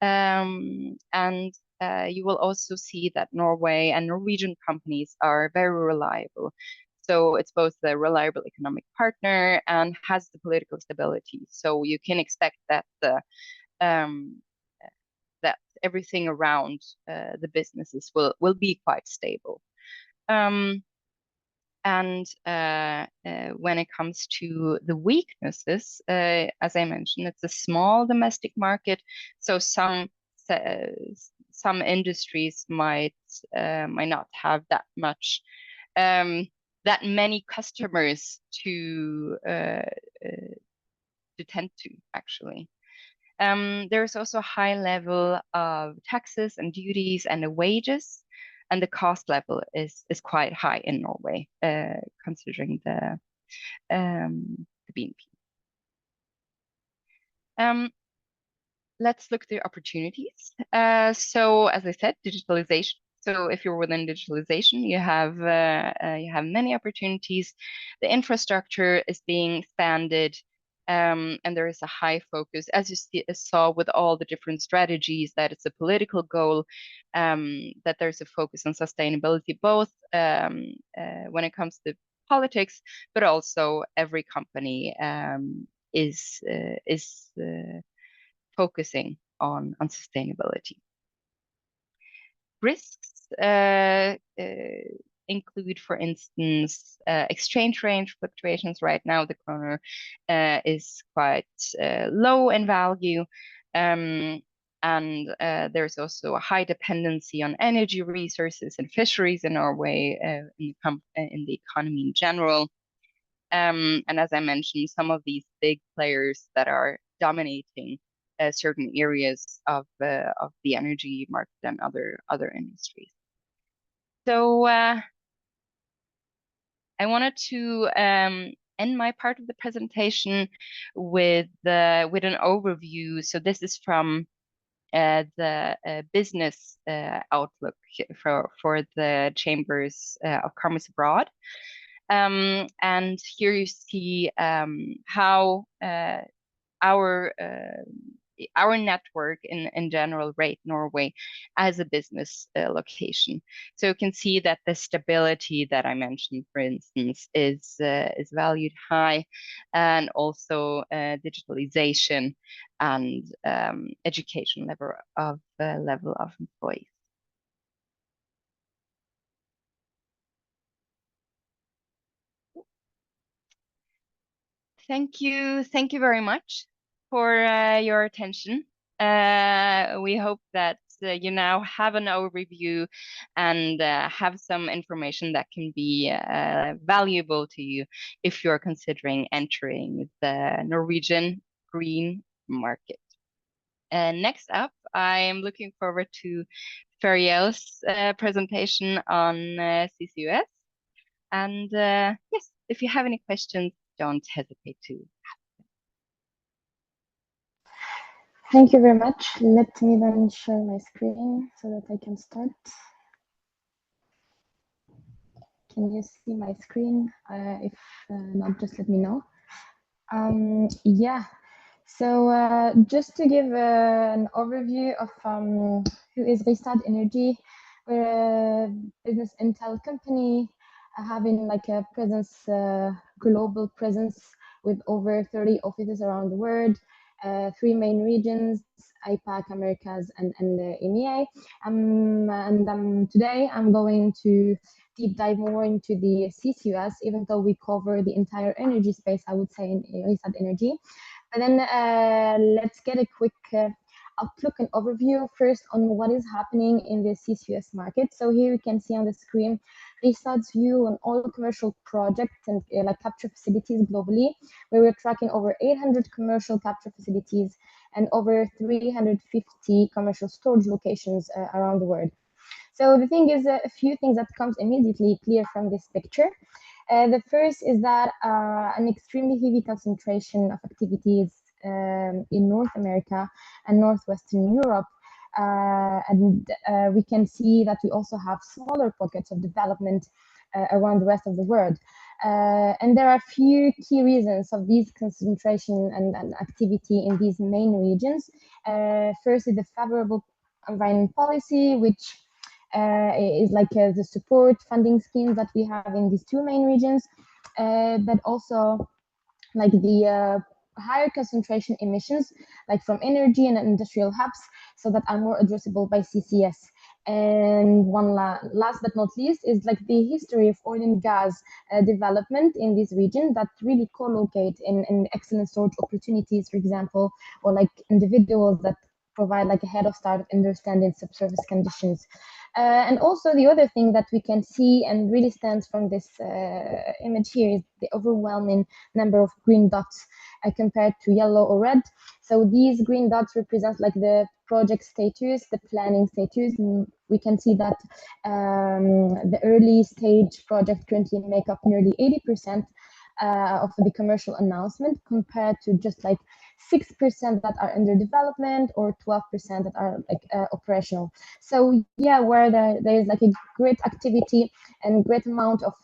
and you will also see that Norway and Norwegian companies are very reliable. So it's both a reliable economic partner and has the political stability. So you can expect that that everything around the businesses will be quite stable. And when it comes to the weaknesses, as I mentioned, it's a small domestic market, so some industries might not have that much that many customers to tend to actually. There's also a high level of taxes and duties and the wages, and the cost level is quite high in Norway, considering the BNP. Let's look at the opportunities. So as I said, digitalization. So if you're within digitalization, you have many opportunities. The infrastructure is being expanded, and there is a high focus, as you saw with all the different strategies, that it's a political goal, that there's a focus on sustainability, both when it comes to politics, but also every company is focusing on sustainability. Risks include, for instance, exchange rate fluctuations. Right now, the kroner is quite low in value, and there's also a high dependency on energy resources and fisheries in Norway, in the economy in general. And as I mentioned, some of these big players that are dominating certain areas of the energy market and other industries. So I wanted to end my part of the presentation with an overview. So this is from the business outlook for the chambers of commerce abroad. And here you see how our network in general rate Norway as a business location. So you can see that the stability that I mentioned, for instance, is valued high, and also digitalization and education level of employees. Thank you very much for your attention. We hope that you now have an overview and have some information that can be valuable to you if you're considering entering the Norwegian green market. Next up, I am looking forward to Feriel's presentation on CCUS. And yes, if you have any questions, don't hesitate to ask. Thank you very much. Let me then share my screen so that I can start. Can you see my screen? If not, just let me know. Yeah, so just to give an overview of who is Rystad Energy. We're a business intel company having like a presence, global presence with over 30 offices around the world. 3 main regions, APAC, Americas, and EMEA. And today I'm going to deep dive more into the CCUS, even though we cover the entire energy space, I would say, in Rystad Energy. But then let's get a quick outlook and overview first on what is happening in the CCUS market. So here you can see on the screen, Rystad's view on all commercial projects and like capture facilities globally, where we're tracking over 800 commercial capture facilities and over 350 commercial storage locations around the world. So the thing is, a few things that comes immediately clear from this picture. The first is that an extremely heavy concentration of activities in North America and Northwestern Europe. And we can see that we also have smaller pockets of development around the rest of the world. And there are a few key reasons of this concentration and activity in these main regions. First is the favorable environment policy, which is like the support funding schemes that we have in these two main regions, but also like the higher concentration emissions, like from energy and industrial hubs, so that are more addressable by CCS. And one last but not least is like the history of oil and gas development in this region that really co-locate in excellent storage opportunities, for example, or like individuals that provide like a head of start of understanding subsurface conditions. And also the other thing that we can see and really stands from this image here is the overwhelming number of green dots compared to yellow or red. So these green dots represent like the project status, the planning status. And we can see that the early stage projects currently make up nearly 80% of the commercial announcement, compared to just like 6% that are under development or 12% that are like operational. So yeah, where there is like a great activity and great amount of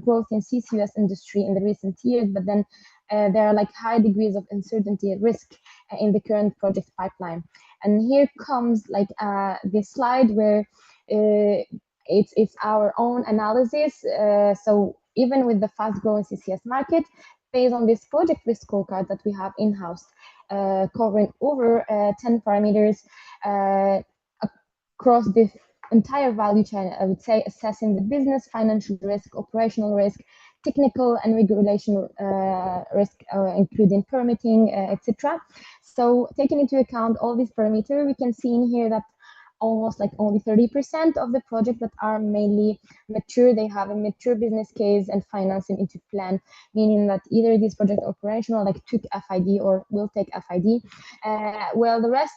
growth in CCUS industry in the recent years, but then there are like high degrees of uncertainty and risk in the current project pipeline. And here comes like this slide where it's our own analysis. So even with the fast growing CCS market, based on this project risk scorecard that we have in-house, covering over 10 parameters across the entire value chain, I would say, assessing the business, financial risk, operational risk, technical and regulation risk, including permitting, etc. So taking into account all these parameters, we can see in here that almost like only 30% of the projects that are mainly mature, they have a mature business case and financing into plan, meaning that either these projects are operational, like took FID or will take FID. Well, the rest,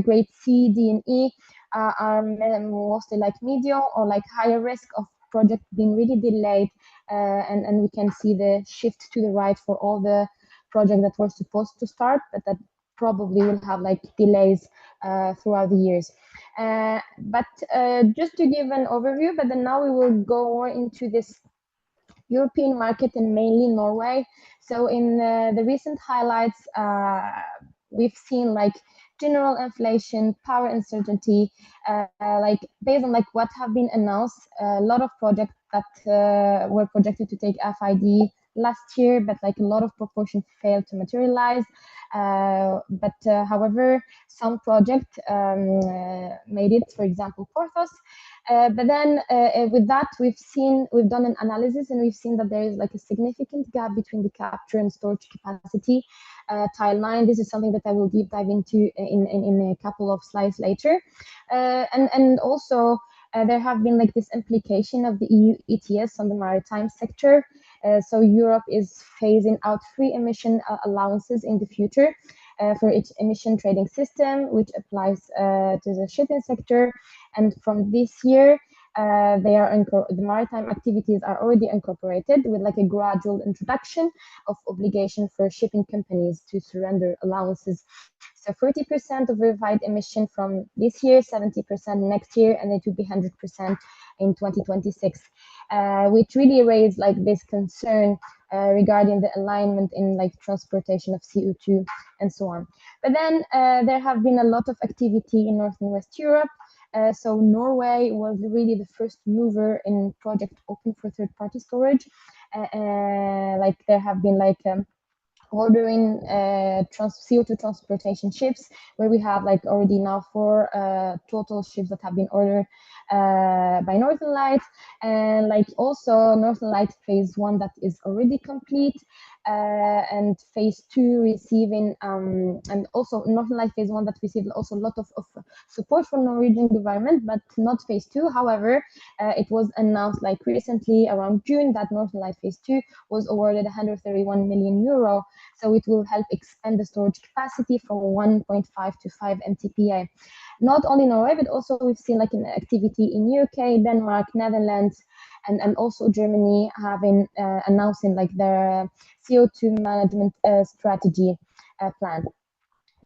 grade C, D, and E, are mostly like medium or like higher risk of project being really delayed, and we can see the shift to the right for all the projects that were supposed to start, but that probably will have like delays throughout the years. But just to give an overview, but then now we will go more into this European market and mainly Norway. So in the recent highlights, we've seen like general inflation, power uncertainty, like based on like what have been announced, a lot of projects that were projected to take FID last year, but like a lot of proportion failed to materialize. However, some projects made it, for example, Porthos. But then with that, we've done an analysis and we've seen that there is like a significant gap between the capture and storage capacity timeline. This is something that I will deep dive into in a couple of slides later. And also there have been like this implication of the EU ETS on the maritime sector. So Europe is phasing out free emission allowances in the future for its emission trading system, which applies to the shipping sector. And from this year, the maritime activities are already incorporated with like a gradual introduction of obligation for shipping companies to surrender allowances. So 40% of verified emission from this year, 70% next year, and it will be 100% in 2026, which really raised like this concern regarding the alignment in like transportation of CO2 and so on. But then there have been a lot of activity in North and West Europe. So Norway was really the first mover in project open for third-party storage. Like there have been like ordering CO2 transportation ships, where we have like already now 4 total ships that have been ordered by Northern Lights, and like also Northern Lights phase 1 that is already complete, and phase 2 receiving, and also Northern Light phase 1 that received also a lot of support from Norwegian government, but not phase 2. However, it was announced like recently around June that Northern Light phase 2 was awarded 131 million euro. So it will help expand the storage capacity from 1.5 to 5 MTPA. Not only Norway, but also we've seen like an activity in UK, Denmark, Netherlands, and also Germany having announcing like their CO2 management strategy plan.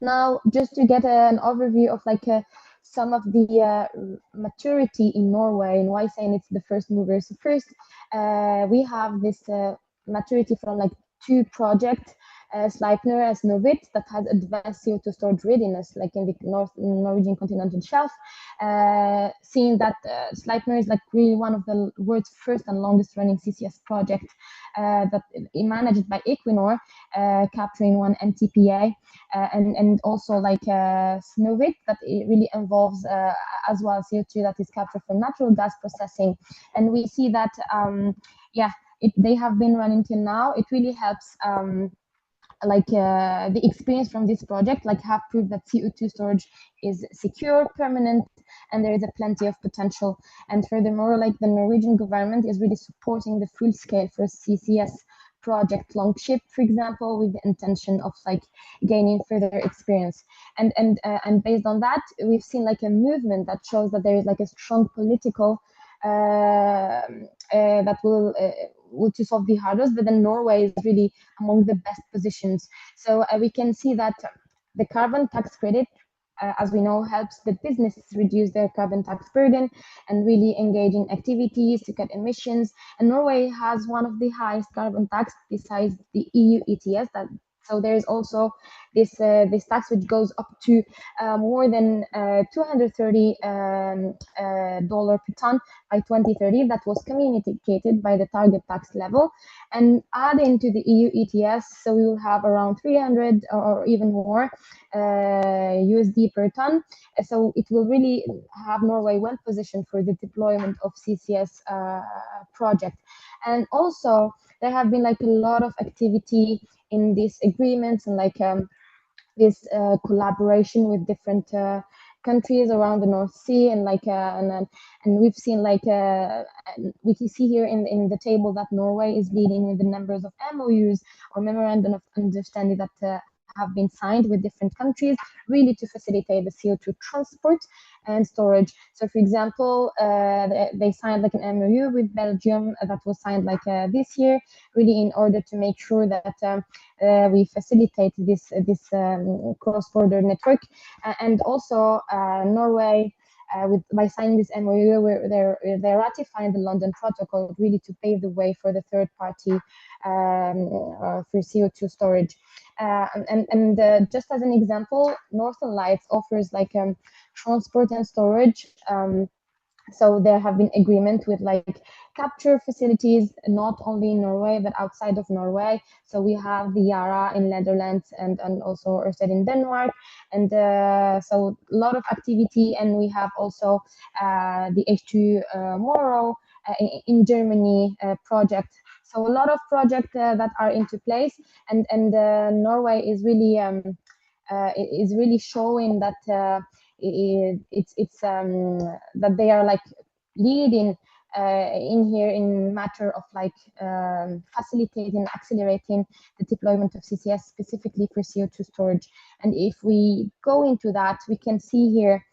Now, just to get an overview of like some of the maturity in Norway and why saying it's the first mover. So first, we have this maturity from like 2 projects, Sleipner as Snøhvit, that has advanced CO2 storage readiness, like in the Norwegian continental shelf. Seeing that Sleipner is like really one of the world's first and longest running CCS project that is managed by Equinor, capturing 1 MTPA, and also like Snøhvit, that it really involves as well CO2 that is captured from natural gas processing. And we see that, they have been running till now. It really helps the experience from this project have proved that CO2 storage is secure, permanent, and there is a plenty of potential. And furthermore, like the Norwegian government is really supporting the full scale for CCS project Longship, for example, with the intention of like gaining further experience. And based on that, we've seen like a movement that shows that there is like a strong political that will to solve the hurdles, but then Norway is really among the best positions. So we can see that the carbon tax credit, as we know, helps the businesses reduce their carbon tax burden and really engage in activities to cut emissions. And Norway has one of the highest carbon tax besides the EU ETS. So there is also this tax which goes up to more than $230 per ton by 2030. That was communicated by the target tax level. And adding to the EU ETS, so we will have around 300 or even more USD per ton. So it will really have Norway well positioned for the deployment of CCS project. And also there have been like a lot of activity in these agreements and like this collaboration with different countries around the North Sea, and like and we've seen like we can see here in the table that Norway is leading with the numbers of MOUs or memorandum of understanding that have been signed with different countries, really to facilitate the CO2 transport and storage. So, for example, they signed like an MOU with Belgium that was signed like this year, really in order to make sure that we facilitate this cross-border network. And also Norway, by signing this MOU, where they're ratifying the London Protocol, really to pave the way for the third party for CO2 storage. And just as an example, Northern Lights offers like transport and storage. So there have been agreement with like capture facilities, not only in Norway, but outside of Norway. So we have the Yara in Netherlands and also Rystad in Denmark. And so a lot of activity. And we have also the H2 Moro in Germany project. So a lot of projects that are into place. And Norway is really showing that it's that they are like leading in here in matter of like facilitating, accelerating the deployment of CCS specifically for CO2 storage. And if we go into that, we can see here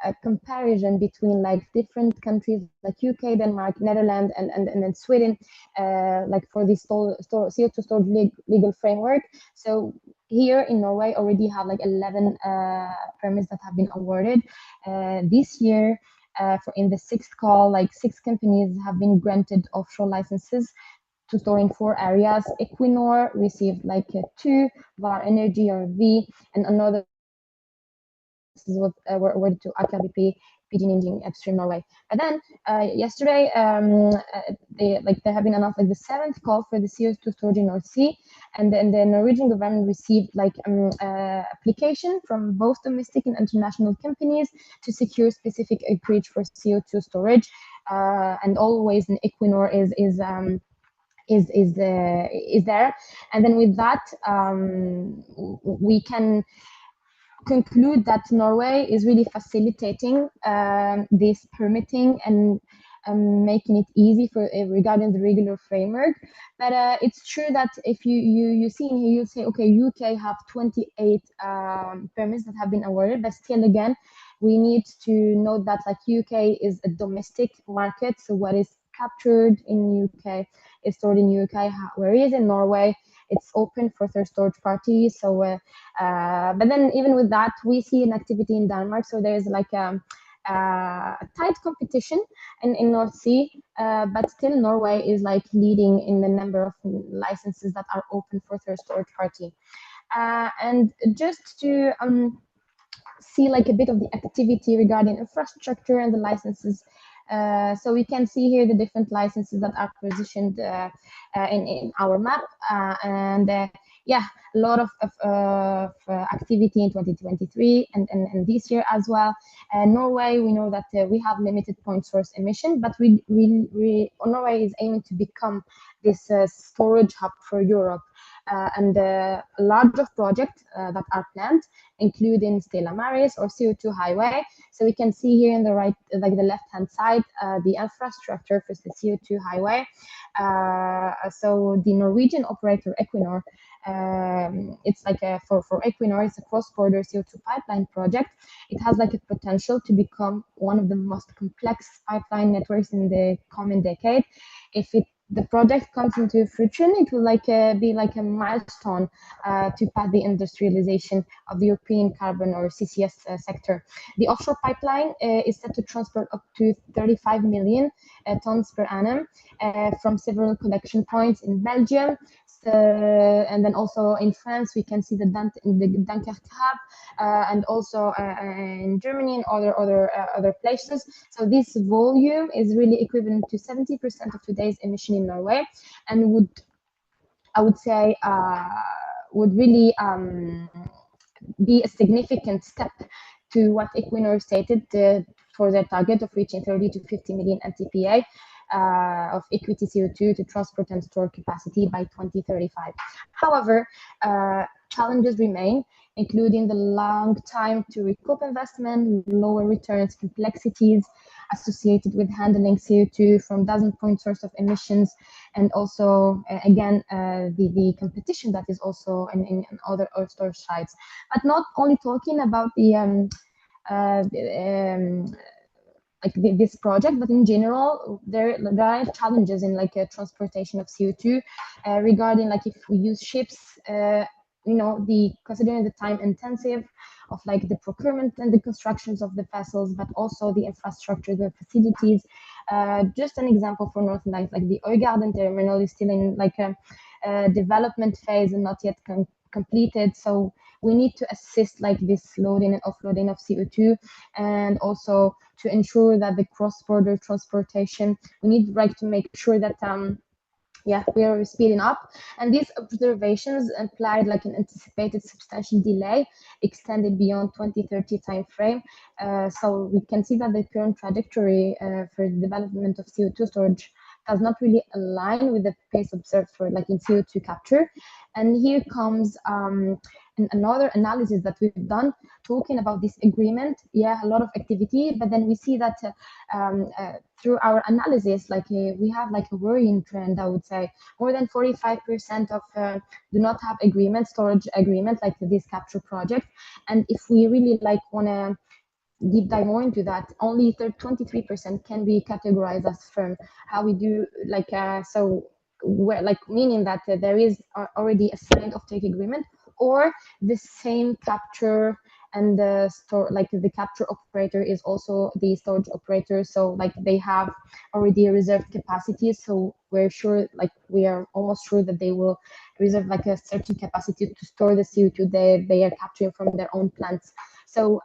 a comparison between like different countries like UK, Denmark, Netherlands, and then Sweden, like for this CO2 storage legal framework. So here in Norway already have like 11 permits that have been awarded this year. In the 6th call, like 6 companies have been granted offshore licenses to store in 4 areas. Equinor received like 2, Vår Energi or V, and another what were awarded to Aker BP, PG&E upstream Norway. But then yesterday, they have been announced like the 7th call for the CO2 storage in North Sea, and then the Norwegian government received like application from both domestic and international companies to secure specific acreage for CO2 storage, and always Equinor is is there. And then with that, we can conclude that Norway is really facilitating this permitting and making it easy for regarding the regular framework. But it's true that if you see in here, you say, okay, UK have 28 permits that have been awarded, but still again, we need to note that like UK is a domestic market. So what is captured in UK is stored in UK, whereas in Norway, it's open for third storage parties. So, but then even with that, we see an activity in Denmark. So there's like a tight competition in North Sea, but still Norway is like leading in the number of licenses that are open for third storage party. And just to see like a bit of the activity regarding infrastructure and the licenses. So we can see here the different licenses that are positioned in our map, yeah, a lot of activity in 2023 and this year as well. Norway, we know that we have limited point source emission, but Norway is aiming to become this storage hub for Europe. And a large of projects that are planned, including Stella Maris or CO2 highway. So we can see here in the right, like the left-hand side, the infrastructure for the CO2 highway. So the Norwegian operator Equinor, it's like for Equinor, it's a cross-border CO2 pipeline project. It has like a potential to become one of the most complex pipeline networks in the coming decade. If the project comes into fruition, it will like be like a milestone to path the industrialization of the European carbon or CCS sector. The offshore pipeline is set to transport up to 35 million tons per annum from several collection points in Belgium. And then also in France, we can see the Dunkerque hub, and also in Germany and other places. So this volume is really equivalent to 70% of today's emission in Norway, and would really be a significant step to what Equinor stated for their target of reaching 30 to 50 million MTPA. Of equity CO2 to transport and store capacity by 2035. However, challenges remain, including the long time to recoup investment, lower returns, complexities associated with handling CO2 from dozen point source of emissions, and also, again, the competition that is also in other storage sites. But not only talking about this project, but in general, there are challenges in like transportation of CO2 regarding like if we use ships, considering the time intensive of like the procurement and the constructions of the vessels, but also the infrastructure, the facilities. Just an example for Northern Lights, like the Øygarden terminal is still in like a development phase and not yet completed. So we need to assist like this loading and offloading of CO2, and also to ensure that the cross-border transportation, we need like to make sure that we are speeding up. And these observations implied like an anticipated substantial delay extended beyond 2030 timeframe. So we can see that the current trajectory for the development of CO2 storage does not really align with the pace observed for like in CO2 capture. And here comes another analysis that we've done talking about this agreement. Yeah, a lot of activity, but then we see that through our analysis, like we have like a worrying trend. I would say more than 45% of do not have storage agreement, like this capture project. And if we really like want to deep dive more into that, only 23% can be categorized as firm. How we do like where like meaning that there is already a signed offtake agreement, or the same capture and the store, like the capture operator is also the storage operator, so like they have already a reserved capacity. So we're sure, like we are almost sure that they will reserve like a certain capacity to store the CO2 they are capturing from their own plants. So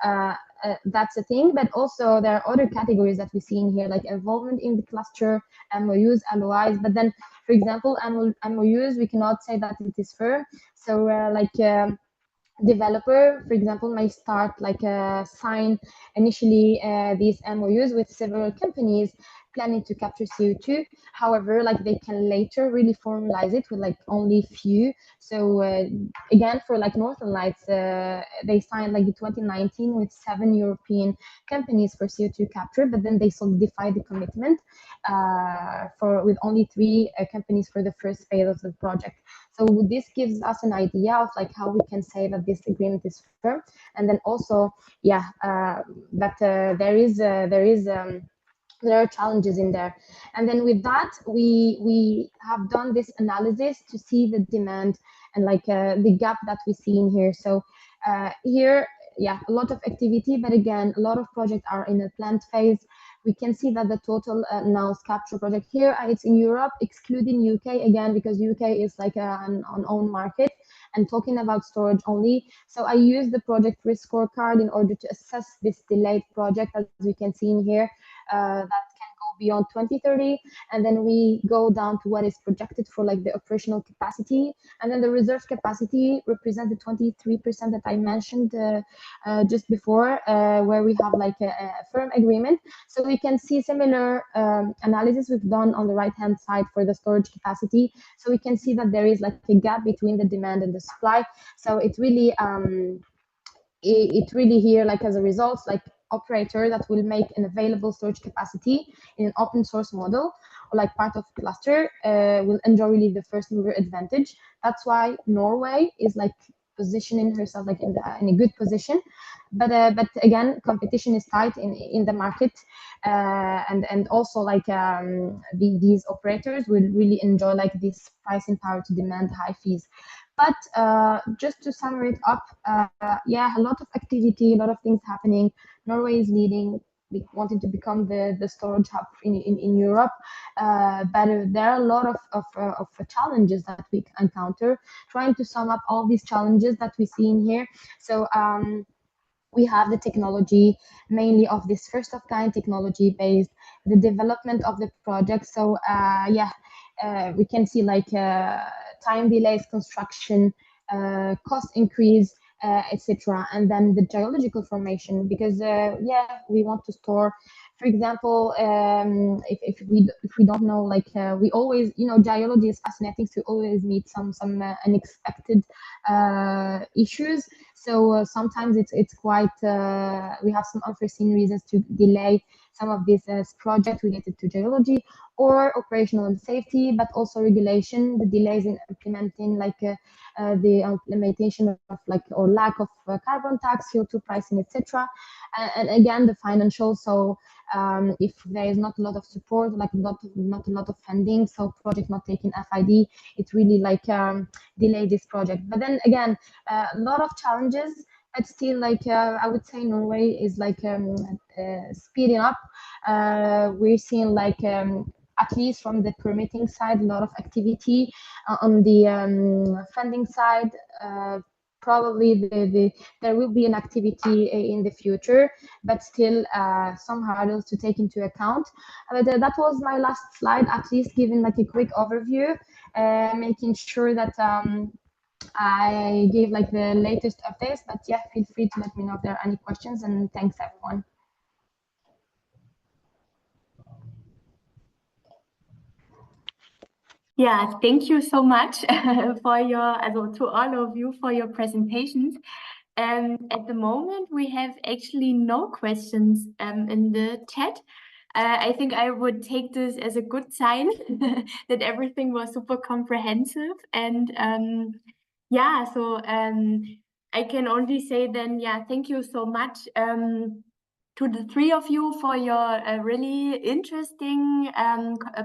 that's a thing, but also there are other categories that we see in here, like involvement in the cluster, MOUs, LOIs. But then, for example, MOUs, we cannot say that it is firm. So developer, for example, may start like sign initially these MOUs with several companies, planning to capture CO2. However, like they can later really formalize it with like only few. So again, for like Northern Lights, they signed like in 2019 with 7 European companies for CO2 capture, but then they solidified the commitment with only 3 companies for the first phase of the project. So this gives us an idea of like how we can say that this agreement is firm, and then also, yeah, that there are challenges in there. And then with that, we have done this analysis to see the demand and like the gap that we see in here. So here, yeah, a lot of activity, but again, a lot of projects are in a planned phase. We can see that the total announced capture project here, it's in Europe, excluding UK again, because UK is like an own market, and talking about storage only. So I use the project risk scorecard in order to assess this delayed project, as we can see in here, that can go beyond 2030. And then we go down to what is projected for like the operational capacity. And then the reserve capacity represents the 23% that I mentioned just before, where we have like a firm agreement. So we can see similar analysis we've done on the right-hand side for the storage capacity. So we can see that there is like a gap between the demand and the supply. So it really here, like as a result, like operator that will make an available storage capacity in an open source model or like part of cluster will enjoy really the first mover advantage. That's why Norway is like positioning herself like in a good position, but again, competition is tight in the market, and also like these operators will really enjoy like this pricing power to demand high fees. But just to sum it up, yeah, a lot of activity, a lot of things happening. Norway is leading, wanting to become the storage hub in Europe, but there are a lot of challenges that we encounter. Trying to sum up all these challenges that we see in here. So we have the technology, mainly of this first of kind technology based, the development of the project. So yeah, we can see like time delays, construction, cost increase, etc. And then the geological formation, because yeah, we want to store, for example, if we don't know, like we always, you know, geology is fascinating, so always meet some unexpected issues. So sometimes it's quite we have some unforeseen reasons to delay some of these projects related to geology or operational and safety, but also regulation, the delays in implementing like the implementation of like or lack of carbon tax, CO2 pricing, etc. And again, the financial. So if there is not a lot of support, like not a lot of funding, so project not taking FID, it really like delay this project. But then again, a lot of challenges, but still like I would say Norway is like speeding up. We're seeing like at least from the permitting side, a lot of activity on the funding side. Probably there will be an activity in the future, but still some hurdles to take into account. But that was my last slide, at least giving like a quick overview, making sure that I gave like the latest updates. But yeah, feel free to let me know if there are any questions, and thanks everyone. Yeah, thank you so much for your, to all of you for your presentations. At the moment, we have actually no questions in the chat. I think I would take this as a good sign that everything was super comprehensive. And yeah, so I can only say then, yeah, thank you so much to the 3 of you for your really interesting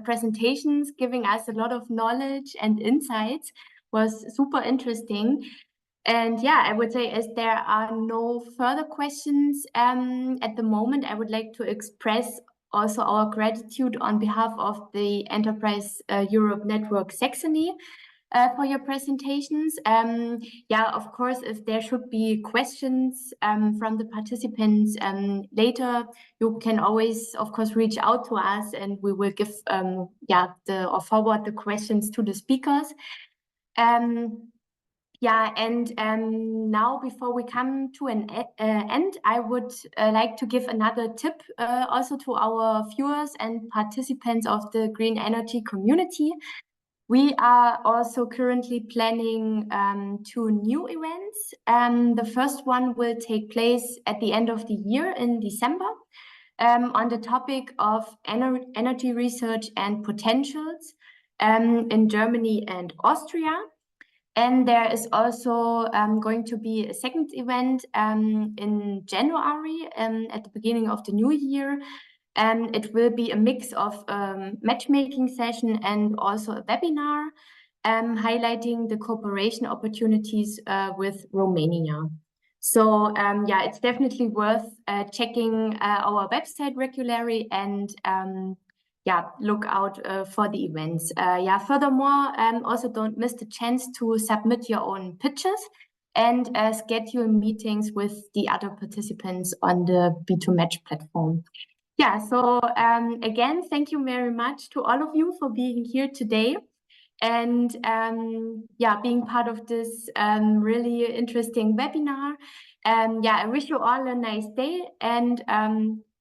presentations, giving us a lot of knowledge and insights. Was super interesting. And yeah, I would say, as there are no further questions at the moment, I would like to express also our gratitude on behalf of the Enterprise Europe Network Saxony for your presentations. Yeah, of course, if there should be questions from the participants later, you can always, of course, reach out to us, and we will give yeah or forward the questions to the speakers. Yeah, and now before we come to an end, I would like to give another tip also to our viewers and participants of the green energy community. We are also currently planning 2 new events. The first one will take place at the end of the year in December on the topic of energy research and potentials in Germany and Austria. And there is also going to be a second event in January at the beginning of the new year. And it will be a mix of matchmaking session and also a webinar highlighting the cooperation opportunities with Romania. So yeah, it's definitely worth checking our website regularly and yeah, look out for the events. Yeah, furthermore, also don't miss the chance to submit your own pitches and schedule meetings with the other participants on the B2Match platform. Yeah, so again, thank you very much to all of you for being here today and yeah, being part of this really interesting webinar. Yeah, I wish you all a nice day and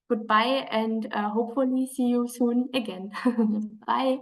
goodbye and hopefully see you soon again. Bye.